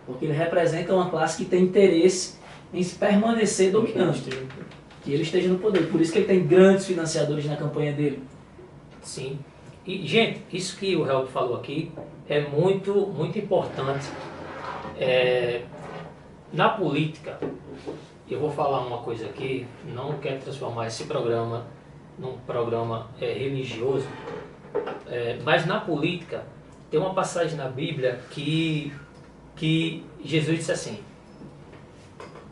Porque ele representa uma classe que tem interesse em permanecer dominante, que ele esteja no poder. Por isso que ele tem grandes financiadores na campanha dele. Sim. E, gente, isso que o Help falou aqui é muito, muito importante. Na política, eu vou falar uma coisa aqui, não quero transformar esse programa num programa religioso, mas na política tem uma passagem na Bíblia que Jesus disse assim: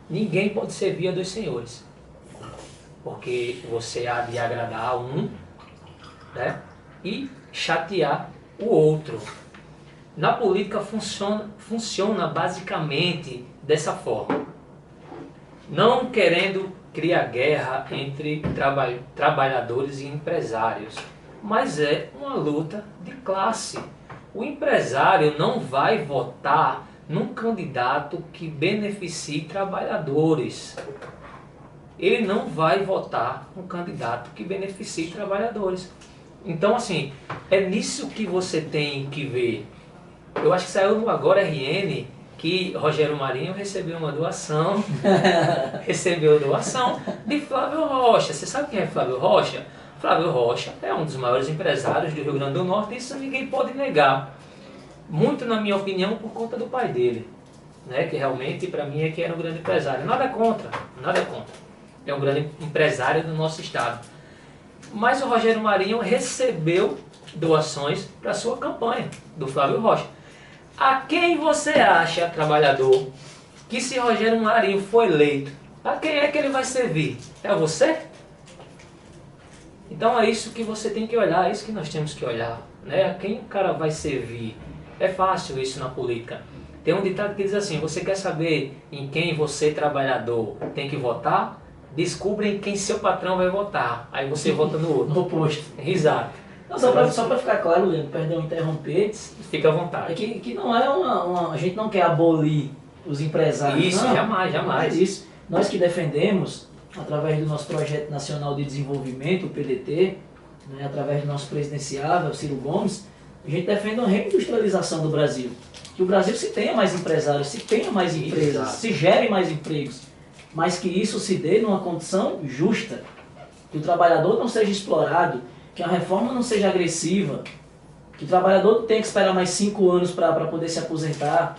ninguém pode servir a dois senhores, porque você há de agradar a um, né, e chatear o outro. Na política funciona basicamente dessa forma. Não querendo criar guerra entre trabalhadores e empresários, mas é uma luta de classe. O empresário não vai votar num candidato que beneficie trabalhadores. Ele não vai votar num candidato que beneficie trabalhadores. Então, assim, é nisso que você tem que ver. Eu acho que saiu no Agora RN que Rogério Marinho recebeu uma doação, de Flávio Rocha. Você sabe quem é Flávio Rocha? Flávio Rocha é um dos maiores empresários do Rio Grande do Norte, isso ninguém pode negar. Muito, na minha opinião, por conta do pai dele, né? Que realmente, para mim, é que era um grande empresário. Nada contra, nada contra. É um grande empresário do nosso estado. Mas o Rogério Marinho recebeu doações para sua campanha, do Flávio Rocha. A quem você acha, trabalhador, que se Rogério Marinho for eleito, a quem é que ele vai servir? É a você? Então é isso que você tem que olhar, é isso que nós temos que olhar, né? A quem o cara vai servir? É fácil isso na política. Tem um ditado que diz assim: você quer saber em quem você, trabalhador, tem que votar? Descubra em quem seu patrão vai votar. Aí você vota no outro. No oposto. Exato. Não, só para ficar claro, Leandro, perdão interromper, fica à vontade. É que não é a gente não quer abolir os empresários. Isso, não, jamais, jamais. Não é isso. Nós que defendemos, através do nosso Projeto Nacional de Desenvolvimento, o PDT, né, através do nosso presidenciável, Ciro Gomes, a gente defende uma reindustrialização do Brasil. Que o Brasil se tenha mais empresários, se tenha mais empresas, exato, se gere mais empregos, mas que isso se dê numa condição justa. Que o trabalhador não seja explorado, que a reforma não seja agressiva, que o trabalhador não tenha que esperar mais 5 anos para poder se aposentar.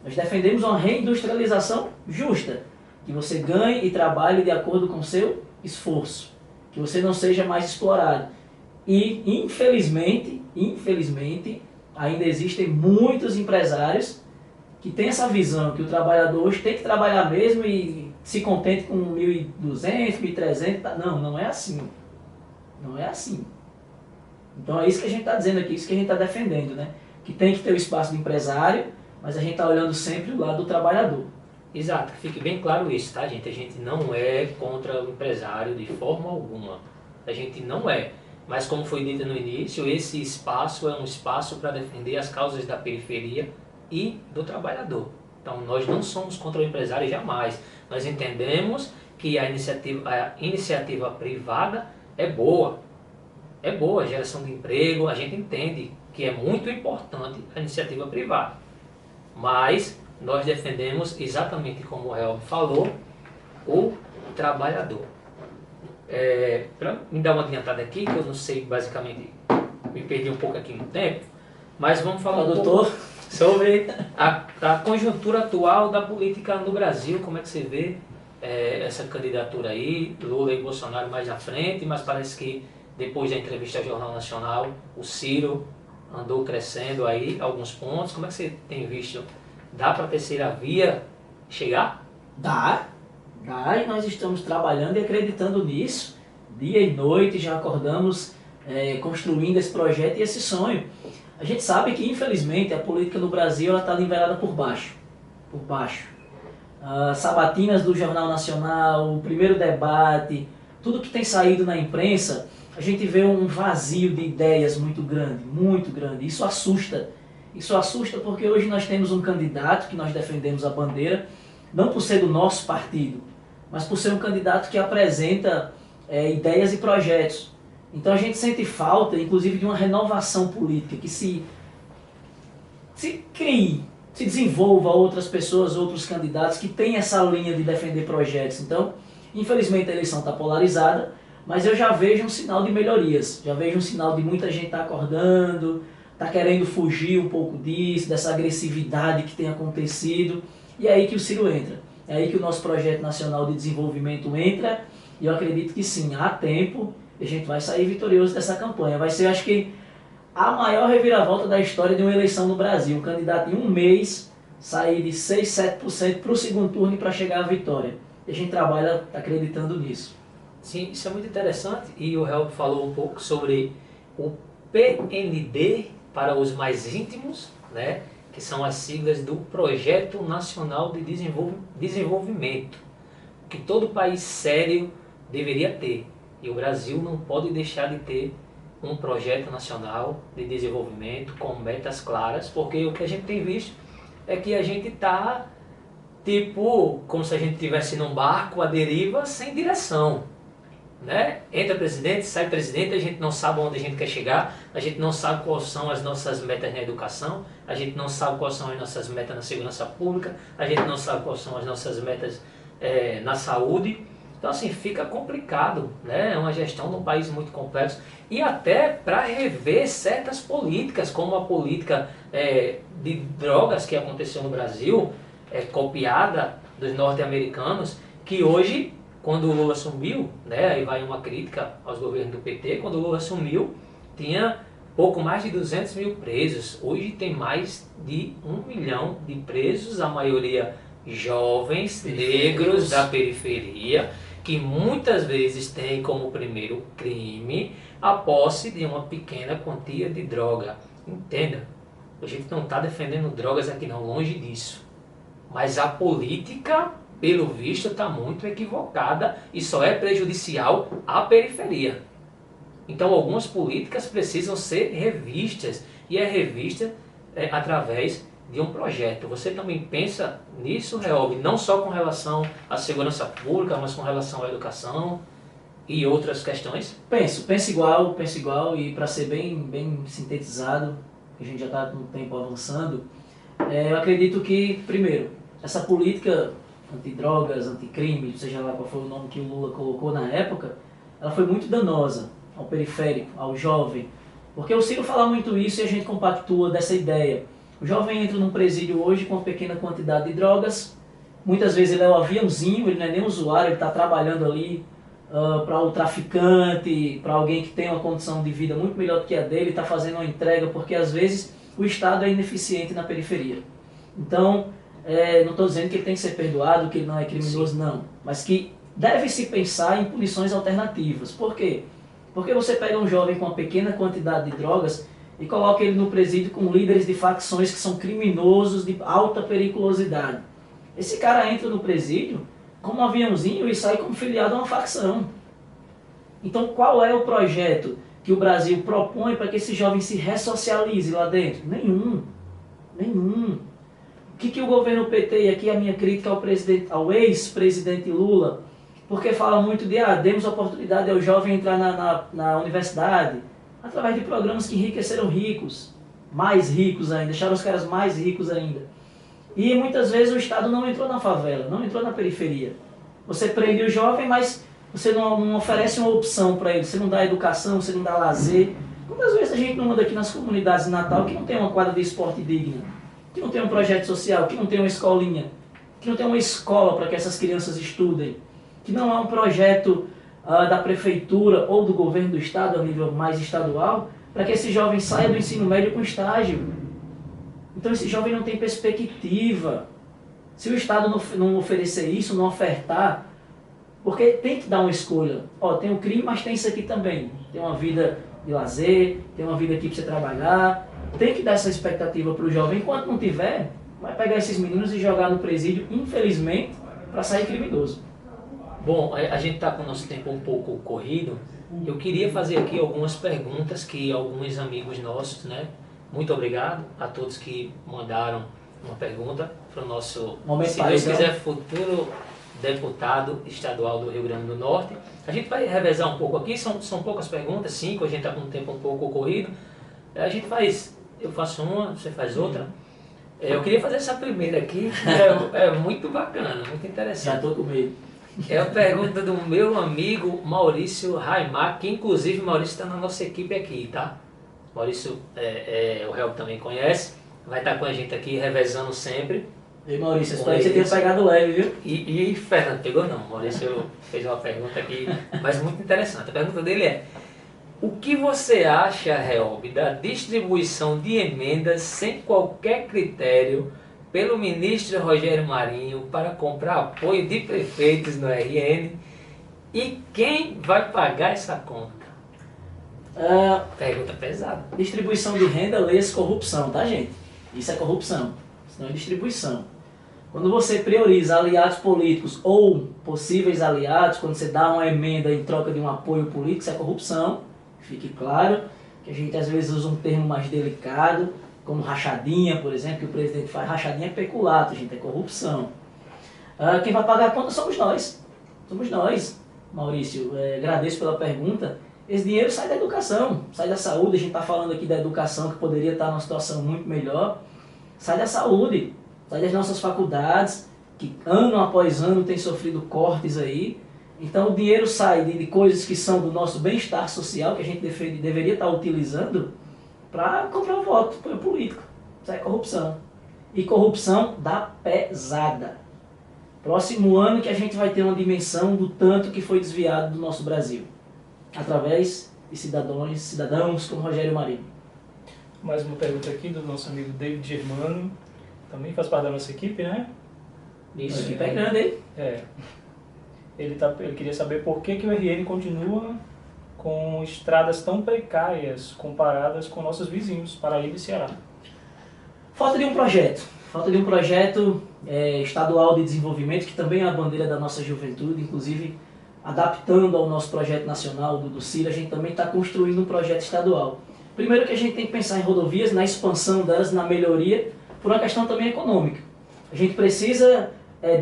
Nós defendemos uma reindustrialização justa, que você ganhe e trabalhe de acordo com o seu esforço, que você não seja mais explorado. E, infelizmente, ainda existem muitos empresários que têm essa visão, que o trabalhador hoje tem que trabalhar mesmo e se contente com 1.200, 1.300. Não é assim. Não é assim. Então é isso que a gente está dizendo aqui, isso que a gente está defendendo, né? Que tem que ter o espaço do empresário, mas a gente está olhando sempre o lado do trabalhador. Exato, que fique bem claro isso, tá, gente? A gente não é contra o empresário de forma alguma. A gente não é. Mas como foi dito no início, esse espaço é um espaço para defender as causas da periferia e do trabalhador. Então nós não somos contra o empresário jamais. Nós entendemos que a iniciativa privada é boa, a geração de emprego, a gente entende que é muito importante a iniciativa privada, mas nós defendemos, exatamente como o Helm falou, o trabalhador. Para me dar uma adiantada aqui, que eu não sei, basicamente, me perdi um pouco aqui no tempo, mas vamos falar doutor. sobre a conjuntura atual da política no Brasil. Como é que você vê essa candidatura aí, Lula e Bolsonaro mais à frente, mas parece que depois da entrevista ao Jornal Nacional, o Ciro andou crescendo aí alguns pontos. Como é que você tem visto? Dá para a terceira via chegar? Dá, e nós estamos trabalhando e acreditando nisso. Dia e noite já acordamos construindo esse projeto e esse sonho. A gente sabe que, infelizmente, a política no Brasil está nivelada por baixo. Por baixo. Sabatinas do Jornal Nacional, o primeiro debate, tudo que tem saído na imprensa, a gente vê um vazio de ideias muito grande, muito grande. Isso assusta. Isso assusta porque hoje nós temos um candidato que nós defendemos a bandeira, não por ser do nosso partido, mas por ser um candidato que apresenta ideias e projetos. Então a gente sente falta, inclusive, de uma renovação política, que se crie, se desenvolva outras pessoas, outros candidatos que têm essa linha de defender projetos. Então, infelizmente a eleição está polarizada, mas eu já vejo um sinal de melhorias, já vejo um sinal de muita gente estar acordando, está querendo fugir um pouco disso, dessa agressividade que tem acontecido, e é aí que o Ciro entra. É aí que o nosso projeto nacional de desenvolvimento entra, e eu acredito que sim, há tempo, e a gente vai sair vitorioso dessa campanha. Vai ser, acho que, a maior reviravolta da história de uma eleição no Brasil. Um candidato em um mês sair de 6, 7% para o segundo turno para chegar à vitória. E a gente trabalha acreditando nisso. Sim, isso é muito interessante. E o Help falou um pouco sobre o PND para os mais íntimos, né? Que são as siglas do Projeto Nacional de Desenvolvimento, que todo país sério deveria ter. E o Brasil não pode deixar de ter um projeto nacional de desenvolvimento com metas claras, porque o que a gente tem visto é que a gente está tipo como se a gente estivesse num barco à deriva sem direção, né? Entra presidente, sai presidente, a gente não sabe onde a gente quer chegar, a gente não sabe quais são as nossas metas na educação, a gente não sabe quais são as nossas metas na segurança pública, a gente não sabe quais são as nossas metas na saúde. Então, assim, fica complicado, né? É uma gestão de um país muito complexo. E até para rever certas políticas, como a política de drogas que aconteceu no Brasil, copiada dos norte-americanos, que hoje, quando o Lula assumiu, né? Aí vai uma crítica aos governos do PT, quando o Lula assumiu, tinha pouco mais de 200 mil presos. Hoje tem mais de 1 milhão de presos, a maioria jovens, negros da periferia, que muitas vezes têm como primeiro crime a posse de uma pequena quantia de droga. Entenda, a gente não está defendendo drogas aqui não, longe disso. Mas a política, pelo visto, está muito equivocada e só é prejudicial à periferia. Então algumas políticas precisam ser revistas, e é revista através de um projeto. Você também pensa nisso, Reob, não só com relação à segurança pública, mas com relação à educação e outras questões? Penso igual, e para ser bem sintetizado, a gente já está com o tempo avançando, eu acredito que, primeiro, essa política antidrogas, anticrime, seja lá qual foi o nome que o Lula colocou na época, ela foi muito danosa ao periférico, ao jovem, porque o Ciro fala muito isso e a gente compactua dessa ideia. O jovem entra num presídio hoje com uma pequena quantidade de drogas, muitas vezes ele é o aviãozinho, ele não é nem usuário, ele está trabalhando ali para o traficante, para alguém que tem uma condição de vida muito melhor do que a dele, está fazendo uma entrega, porque às vezes o Estado é ineficiente na periferia. Então, não estou dizendo que ele tem que ser perdoado, que ele não é criminoso, não, mas que deve-se pensar em punições alternativas. Por quê? Porque você pega um jovem com uma pequena quantidade de drogas e coloca ele no presídio com líderes de facções que são criminosos de alta periculosidade. Esse cara entra no presídio como um aviãozinho e sai como filiado a uma facção. Então qual é o projeto que o Brasil propõe para que esse jovem se ressocialize lá dentro? Nenhum. O que o governo PT, e aqui a minha crítica ao ex-presidente Lula, porque fala muito de, demos oportunidade ao jovem entrar na universidade, através de programas que enriqueceram ricos, mais ricos ainda, deixaram os caras mais ricos ainda. E muitas vezes o Estado não entrou na favela, não entrou na periferia. Você prende o jovem, mas você não oferece uma opção para ele, você não dá educação, você não dá lazer. Quantas vezes a gente não anda aqui nas comunidades de Natal que não tem uma quadra de esporte digna? que não tem um projeto social, que não tem uma escolinha, que não tem uma escola para que essas crianças estudem, que não há um projeto da prefeitura ou do governo do estado, a nível mais estadual, para que esse jovem saia do ensino médio com estágio. Então esse jovem não tem perspectiva. Se o estado não oferecer isso, não ofertar, porque tem que dar uma escolha. Ó, tem o crime, mas tem isso aqui também. Tem uma vida de lazer, tem uma vida aqui para você trabalhar. Tem que dar essa expectativa para o jovem. Enquanto não tiver, vai pegar esses meninos e jogar no presídio, infelizmente, para sair criminoso. Bom, a gente está com o nosso tempo um pouco corrido. Eu queria fazer aqui algumas perguntas que alguns amigos nossos, né? Muito obrigado a todos que mandaram uma pergunta para o nosso, se Deus quiser, futuro deputado estadual do Rio Grande do Norte. A gente vai revezar um pouco aqui, são poucas perguntas, 5, a gente está com um tempo um pouco corrido. A gente faz, eu faço uma, você faz outra. Eu queria fazer essa primeira aqui, é muito bacana, muito interessante. Já estou com medo. É a pergunta do meu amigo Maurício Raimar, que inclusive Maurício está na nossa equipe aqui, tá? Maurício, o Help também conhece, vai estar com a gente aqui revezando sempre. E Maurício, espero que você tenha pegado leve, viu? E Fernando, pegou não, Maurício fez uma pergunta aqui, mas muito interessante. A pergunta dele é: o que você acha, Help, da distribuição de emendas sem qualquer critério pelo ministro Rogério Marinho para comprar apoio de prefeitos no RN, e quem vai pagar essa conta? Pergunta pesada. Distribuição de renda, leia-se corrupção, tá, gente? Isso é corrupção, isso não é distribuição. Quando você prioriza aliados políticos ou possíveis aliados, quando você dá uma emenda em troca de um apoio político, isso é corrupção. Fique claro que a gente às vezes usa um termo mais delicado, como rachadinha, por exemplo, que o presidente faz. Rachadinha é peculato, gente, é corrupção. Quem vai pagar a conta somos nós. Somos nós, Maurício. Agradeço pela pergunta. Esse dinheiro sai da educação, sai da saúde. A gente está falando aqui da educação, que poderia estar numa situação muito melhor. Sai da saúde, sai das nossas faculdades, que ano após ano tem sofrido cortes aí. Então o dinheiro sai de coisas que são do nosso bem-estar social, que a gente deveria estar utilizando para comprar o voto, apoio político. Isso é corrupção. E corrupção dá pesada. Próximo ano que a gente vai ter uma dimensão do tanto que foi desviado do nosso Brasil, através de cidadãos como Rogério Marinho. Mais uma pergunta aqui do nosso amigo David Germano, também faz parte da nossa equipe, né? Isso, a equipe é grande, hein? Ele queria saber por que o RN continua com estradas tão precárias comparadas com nossos vizinhos, Paraíba e Ceará. Falta de um projeto estadual de desenvolvimento, que também é a bandeira da nossa juventude, inclusive adaptando ao nosso projeto nacional do CIR, a gente também está construindo um projeto estadual. Primeiro que a gente tem que pensar em rodovias, na expansão delas, na melhoria, por uma questão também econômica. A gente precisa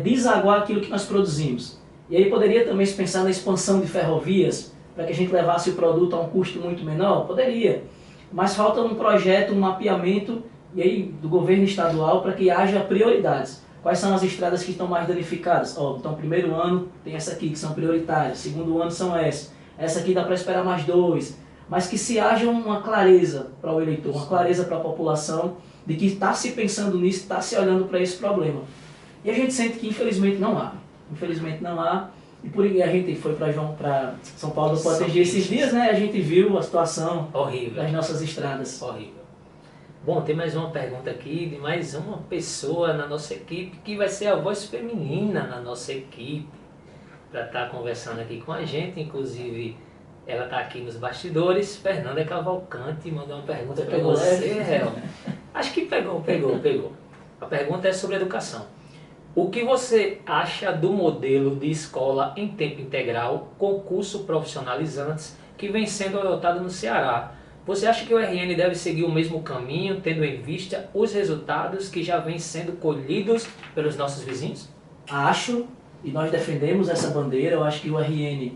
desaguar aquilo que nós produzimos. E aí poderia também se pensar na expansão de ferrovias, para que a gente levasse o produto a um custo muito menor? Poderia. Mas falta um projeto, um mapeamento e aí, do governo estadual para que haja prioridades. Quais são as estradas que estão mais danificadas? Então, primeiro ano tem essa aqui, que são prioritárias. Segundo ano são essas. Essa aqui dá para esperar mais 2. Mas que se haja uma clareza para o eleitor, uma clareza para a população, de que está se pensando nisso, está se olhando para esse problema. E a gente sente que, infelizmente, não há. Infelizmente, não há. E por aí a gente foi para São Paulo do Potengi esses dias, né? A gente viu a situação horrível das nossas estradas. Horrível. Bom, tem mais uma pergunta aqui de mais uma pessoa na nossa equipe, que vai ser a voz feminina na nossa equipe, para estar conversando aqui com a gente. Inclusive, ela está aqui nos bastidores. Fernanda Cavalcante mandou uma pergunta para você, Hel. Acho que pegou. A pergunta é sobre educação. O que você acha do modelo de escola em tempo integral com curso profissionalizantes que vem sendo adotado no Ceará? Você acha que o RN deve seguir o mesmo caminho, tendo em vista os resultados que já vêm sendo colhidos pelos nossos vizinhos? Acho, e nós defendemos essa bandeira. Eu acho que o RN,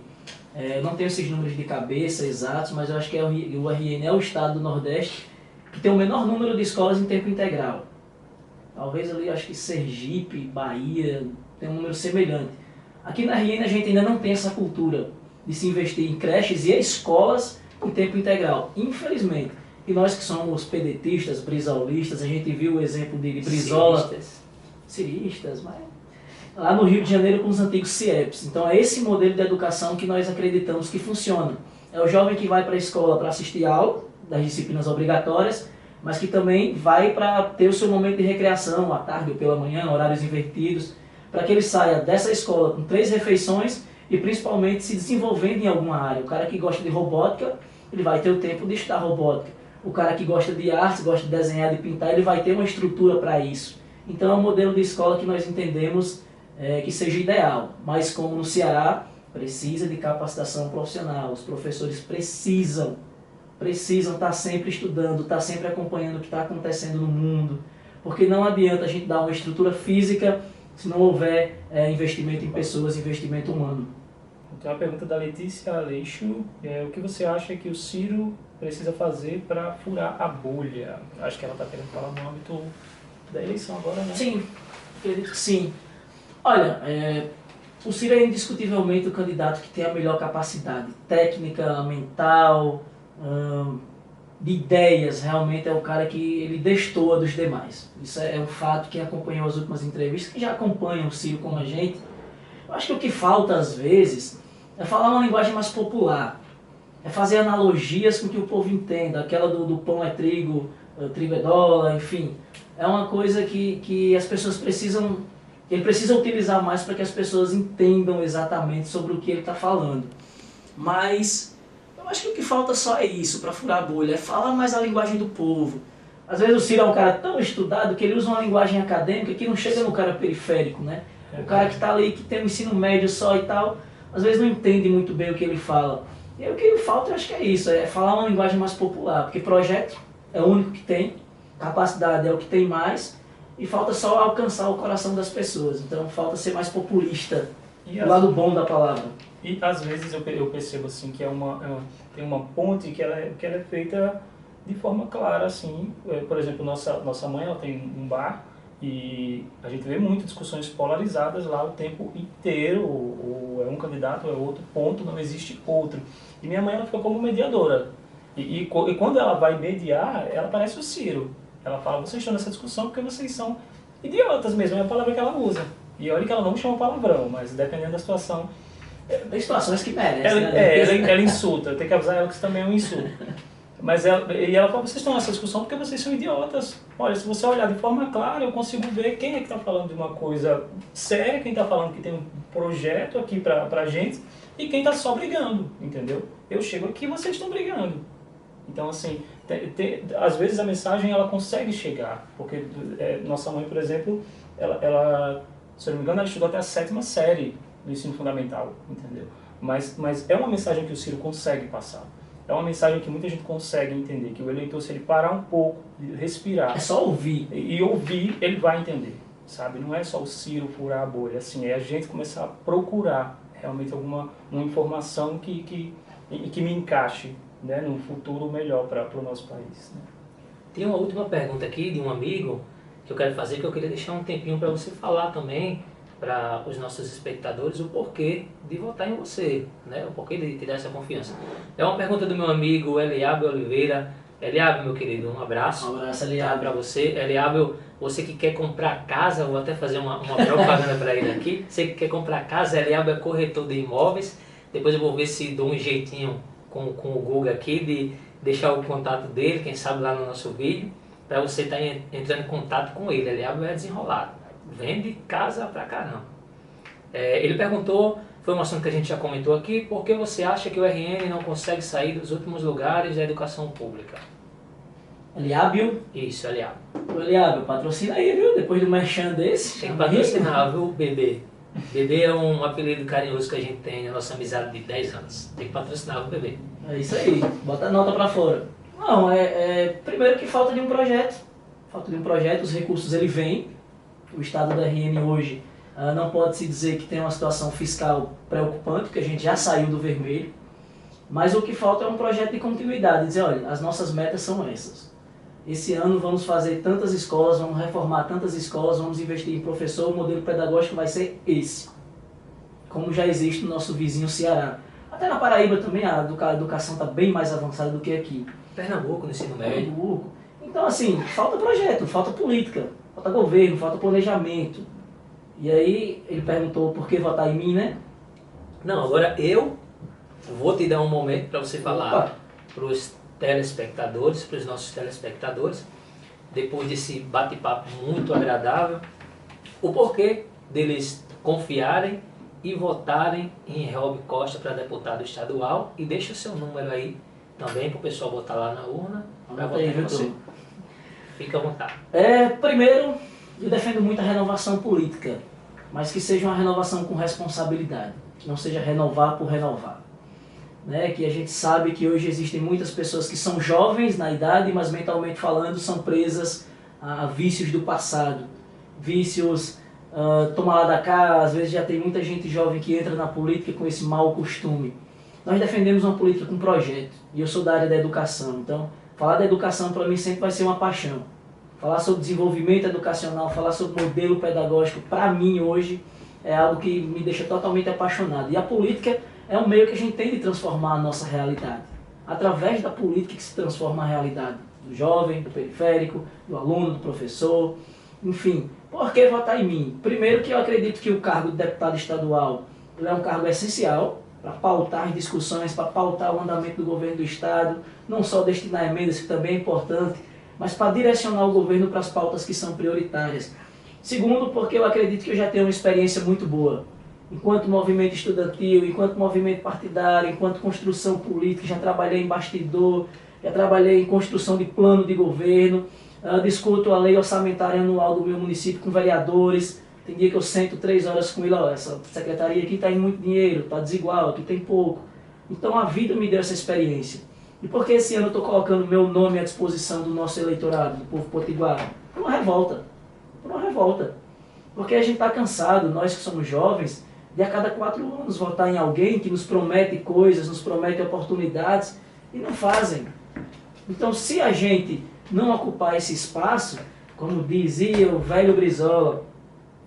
eu não tenho esses números de cabeça exatos, mas eu acho que o RN é o estado do Nordeste que tem o menor número de escolas em tempo integral. Talvez ali, acho que Sergipe, Bahia, tem um número semelhante. Aqui na RN a gente ainda não tem essa cultura de se investir em creches e escolas em tempo integral, infelizmente. E nós que somos pedetistas, brisaulistas, a gente viu o exemplo de Brizola, ciristas, mas lá no Rio de Janeiro com os antigos CIEPs. Então é esse modelo de educação que nós acreditamos que funciona. É o jovem que vai para a escola para assistir a aula das disciplinas obrigatórias, mas que também vai para ter o seu momento de recreação, à tarde ou pela manhã, horários invertidos, para que ele saia dessa escola com 3 refeições e principalmente se desenvolvendo em alguma área. O cara que gosta de robótica, ele vai ter o tempo de estudar robótica. O cara que gosta de artes, gosta de desenhar, de pintar, ele vai ter uma estrutura para isso. Então é um modelo de escola que nós entendemos que seja ideal, mas como no Ceará, precisa de capacitação profissional. Os professores precisam estar sempre estudando, estar sempre acompanhando o que está acontecendo no mundo, porque não adianta a gente dar uma estrutura física se não houver investimento em pessoas, investimento humano. Então a pergunta da Letícia Aleixo é: o que você acha que o Ciro precisa fazer para furar a bolha? Acho que ela está querendo falar no âmbito da eleição agora, né? Sim, acredito que sim. Olha, o Ciro é indiscutivelmente o candidato que tem a melhor capacidade técnica, mental, de ideias. Realmente é o cara que ele destoa dos demais. Isso é um fato. Quem acompanhou as últimas entrevistas, que já acompanha o Ciro como a gente, eu acho que o que falta às vezes é falar uma linguagem mais popular, é fazer analogias com que o povo entenda, aquela do pão é trigo, trigo é dólar, enfim. É uma coisa que as pessoas precisam, ele precisa utilizar mais para que as pessoas entendam exatamente sobre o que ele está falando. Mas eu acho que o que falta só é isso, para furar a bolha, é falar mais a linguagem do povo. Às vezes o Ciro é um cara tão estudado que ele usa uma linguagem acadêmica que não chega no cara periférico, né? O cara que está ali, que tem um ensino médio só e tal, às vezes não entende muito bem o que ele fala. E aí, o que falta, eu acho que é isso, é falar uma linguagem mais popular, porque projeto é o único que tem, capacidade é o que tem mais, e falta só alcançar o coração das pessoas. Então falta ser mais populista, o lado bom da palavra. E às vezes eu percebo assim que tem uma ponte que ela é feita de forma clara, assim. Por exemplo, nossa mãe, ela tem um bar e a gente vê muitas discussões polarizadas lá o tempo inteiro, ou é um candidato ou é outro, ponto, não existe outro. E minha mãe, ela fica como mediadora. E quando ela vai mediar, ela parece o Ciro. Ela fala: vocês estão nessa discussão porque vocês são idiotas mesmo, é a palavra que ela usa. E olha que ela não chama palavrão, mas dependendo da situação... Tem situações que merecem, ela insulta, tem que avisar ela que isso também é um insulto. Mas ela fala: vocês estão nessa discussão porque vocês são idiotas. Olha, se você olhar de forma clara, eu consigo ver quem é que está falando de uma coisa séria, quem está falando que tem um projeto aqui pra gente, e quem está só brigando, entendeu? Eu chego aqui e vocês estão brigando. Então, assim, às vezes a mensagem ela consegue chegar, porque nossa mãe, por exemplo, ela, se eu não me engano, ela estudou até a 7ª série do ensino fundamental, entendeu? Mas é uma mensagem que o Ciro consegue passar. É uma mensagem que muita gente consegue entender, que o eleitor, se ele parar um pouco, respirar... É só ouvir. E ouvir, ele vai entender, sabe? Não é só o Ciro furar a bolha, assim, é a gente começar a procurar realmente uma informação que me encaixe, né, num futuro melhor para o nosso país. Né? Tem uma última pergunta aqui de um amigo que eu quero fazer, que eu queria deixar um tempinho para você falar também para os nossos espectadores o porquê de votar em você, né? O porquê de te dar essa confiança. É uma pergunta do meu amigo Eliábel Oliveira. Eliábel, meu querido, um abraço. Um abraço, Eliábel. Para você. Eliábel, você que quer comprar casa, vou até fazer uma propaganda para ele aqui. Você que quer comprar casa, Eliábel é corretor de imóveis. Depois eu vou ver se dou um jeitinho com o Google aqui de deixar o contato dele, quem sabe lá no nosso vídeo, para você estar entrando em contato com ele. Eliábel é desenrolado. Vende casa pra caramba. Ele perguntou, foi um assunto que a gente já comentou aqui: por que você acha que o RN não consegue sair dos últimos lugares da educação pública? Eliábel? Isso, Eliábel. Eliábel, patrocina aí, viu? Depois do merchan desse. Tem que patrocinar, viu, Bebê? Bebê é um apelido carinhoso que a gente tem na nossa amizade de 10 anos. Tem que patrocinar o Bebê. É isso aí, bota a nota pra fora. Não, primeiro que falta de um projeto. Falta de um projeto, os recursos ele vêm. O estado do RN hoje não pode se dizer que tem uma situação fiscal preocupante, porque a gente já saiu do vermelho, mas o que falta é um projeto de continuidade, dizer: olha, as nossas metas são essas. Esse ano vamos fazer tantas escolas, vamos reformar tantas escolas, vamos investir em professor, o modelo pedagógico vai ser esse, como já existe no nosso vizinho Ceará. Até na Paraíba também a educação está bem mais avançada do que aqui. Pernambuco, no ensino médio. Pernambuco. Então, assim, falta projeto, falta política, falta governo, falta planejamento. E aí ele perguntou por que votar em mim, né? Não, agora eu vou te dar um momento para você falar Opa. para os telespectadores, para os nossos telespectadores, depois desse bate-papo muito agradável, o porquê deles confiarem e votarem em Reob Costa para deputado estadual. E deixa o seu número aí também para o pessoal botar lá na urna para votar em você. Fica à vontade. Primeiro, eu defendo muito a renovação política, mas que seja uma renovação com responsabilidade, que não seja renovar por renovar. Né? Que a gente sabe que hoje existem muitas pessoas que são jovens na idade, mas mentalmente falando são presas a vícios do passado, vícios toma lá da cá. Às vezes já tem muita gente jovem que entra na política com esse mau costume. Nós defendemos uma política com projeto, e eu sou da área da educação, então falar da educação para mim sempre vai ser uma paixão. Falar sobre desenvolvimento educacional, falar sobre modelo pedagógico, para mim hoje é algo que me deixa totalmente apaixonado. E a política é um meio que a gente tem de transformar a nossa realidade. Através da política que se transforma a realidade do jovem, do periférico, do aluno, do professor, enfim. Por que votar em mim? Primeiro que eu acredito que o cargo de deputado estadual ele é um cargo essencial para pautar as discussões, para pautar o andamento do governo do estado, não só destinar emendas, que também é importante, mas para direcionar o governo para as pautas que são prioritárias. Segundo, porque eu acredito que eu já tenho uma experiência muito boa. Enquanto movimento estudantil, enquanto movimento partidário, enquanto construção política, já trabalhei em bastidor, já trabalhei em construção de plano de governo, discuto a lei orçamentária anual do meu município com vereadores. Tem dia que eu sento 3 horas com ele, ó, essa secretaria aqui está em muito dinheiro, está desigual, aqui tem pouco. Então a vida me deu essa experiência. E por que esse ano eu estou colocando meu nome à disposição do nosso eleitorado, do povo potiguar? Por uma revolta. Por uma revolta. Porque a gente está cansado, nós que somos jovens, de a cada 4 anos votar em alguém que nos promete coisas, nos promete oportunidades e não fazem. Então, se a gente não ocupar esse espaço, como dizia o velho Brizola,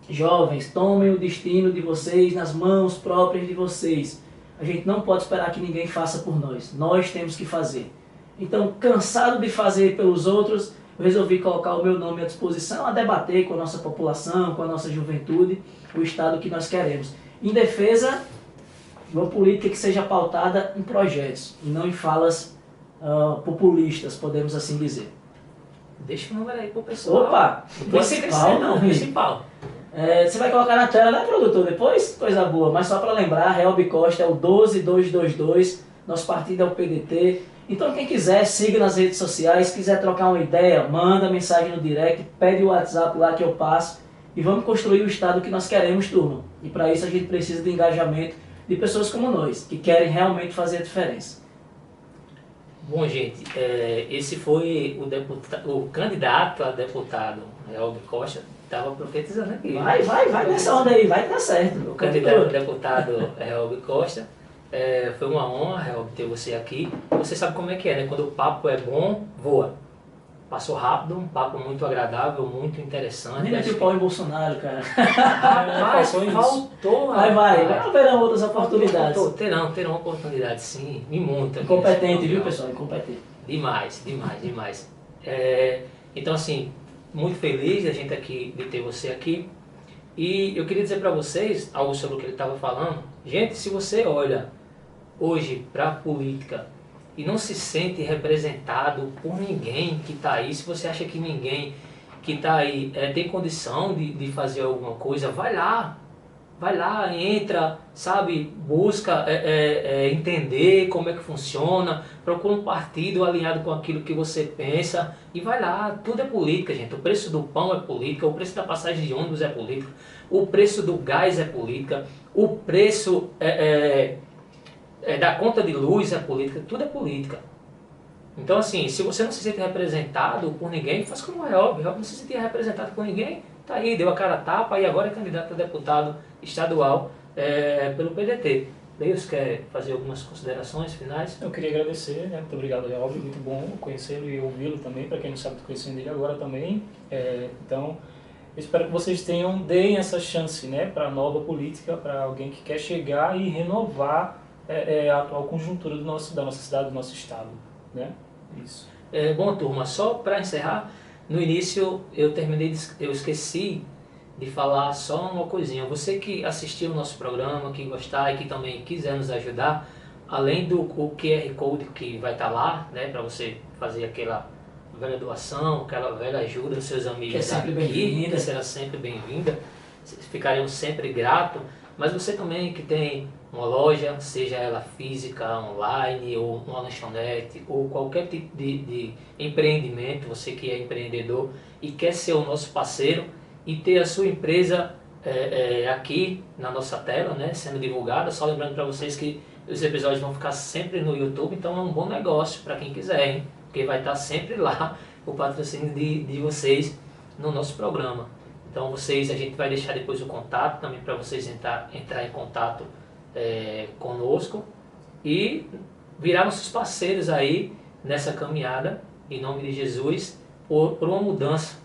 jovens, tomem o destino de vocês nas mãos próprias de vocês. A gente não pode esperar que ninguém faça por nós. Nós temos que fazer. Então, cansado de fazer pelos outros, eu resolvi colocar o meu nome à disposição a debater com a nossa população, com a nossa juventude, o estado que nós queremos. Em defesa de uma política que seja pautada em projetos e não em falas populistas, podemos assim dizer. Deixa o número aí pro pessoal. Opa! Não pode esquecer, não, principal. Você vai colocar na tela, né, produtor? Depois, coisa boa. Mas só para lembrar, Reob Costa é o 12222, nosso partido é o PDT. Então quem quiser, siga nas redes sociais, quiser trocar uma ideia, manda mensagem no direct, pede o WhatsApp lá que eu passo e vamos construir o estado que nós queremos, turma. E para isso a gente precisa de engajamento de pessoas como nós, que querem realmente fazer a diferença. Bom, gente, esse foi o candidato a deputado Reob Costa. Estava profetizando aqui. Vai nessa onda aí, vai dar certo. O candidato a deputado Reob Costa. Foi uma honra, Reob, ter você aqui. Você sabe como é que é, né? Quando o papo é bom, voa. Passou rápido, um papo muito agradável, muito interessante. Nem meti o pau em Bolsonaro, cara. Rapaz, faltou. Vai haverão outras oportunidades. Terão oportunidades, sim. E muita. Incompetente, viu, pessoal? Incompetente. Demais. Então, assim, muito feliz de ter você aqui. E eu queria dizer para vocês algo sobre o que ele estava falando. Gente, se você olha hoje para a política e não se sente representado por ninguém que está aí, se você acha que ninguém que está aí tem condição de fazer alguma coisa, vai lá, entra, sabe, busca entender como é que funciona, procura um partido alinhado com aquilo que você pensa e vai lá. Tudo é política, gente. O preço do pão é política, o preço da passagem de ônibus é política, o preço do gás é política, o preço da conta de luz é política, tudo é política. Então, assim, se você não se sente representado por ninguém, faz como o Reob. Não se sentia representado por ninguém, tá aí, deu a cara a tapa e agora é candidato a deputado estadual pelo PDT. Deus quer fazer algumas considerações finais? Eu queria agradecer, né? Muito obrigado, Reob, muito bom conhecê-lo e ouvi-lo também, para quem não sabe, estou conhecendo ele agora também. Então, espero que vocês deem essa chance, né, para a nova política, para alguém que quer chegar e renovar a atual conjuntura da nossa cidade, do nosso estado, né? Isso. Bom, turma, só para encerrar, no início eu esqueci de falar só uma coisinha. Você que assistiu o nosso programa, que gostar e que também quiser nos ajudar, além do QR Code que vai estar lá, né, para você fazer aquela velha doação, aquela velha ajuda dos seus amigos Que é sempre aqui, bem-vinda. que será sempre bem-vinda, ficaremos sempre gratos. Mas você também que tem uma loja, seja ela física, online, ou uma lanchonete, ou qualquer tipo de empreendimento, você que é empreendedor e quer ser o nosso parceiro e ter a sua empresa aqui na nossa tela, né, sendo divulgada. Só lembrando para vocês que os episódios vão ficar sempre no YouTube, então é um bom negócio para quem quiser, hein? Porque vai estar sempre lá o patrocínio de vocês no nosso programa. Então a gente vai deixar depois o contato também para vocês entrar em contato conosco e virar nossos parceiros aí nessa caminhada, em nome de Jesus, por uma mudança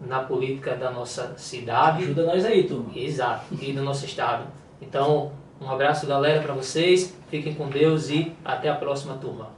na política da nossa cidade. Ajuda nós aí, turma. Exato, e do nosso estado. Então, um abraço, galera, para vocês, fiquem com Deus e até a próxima, turma.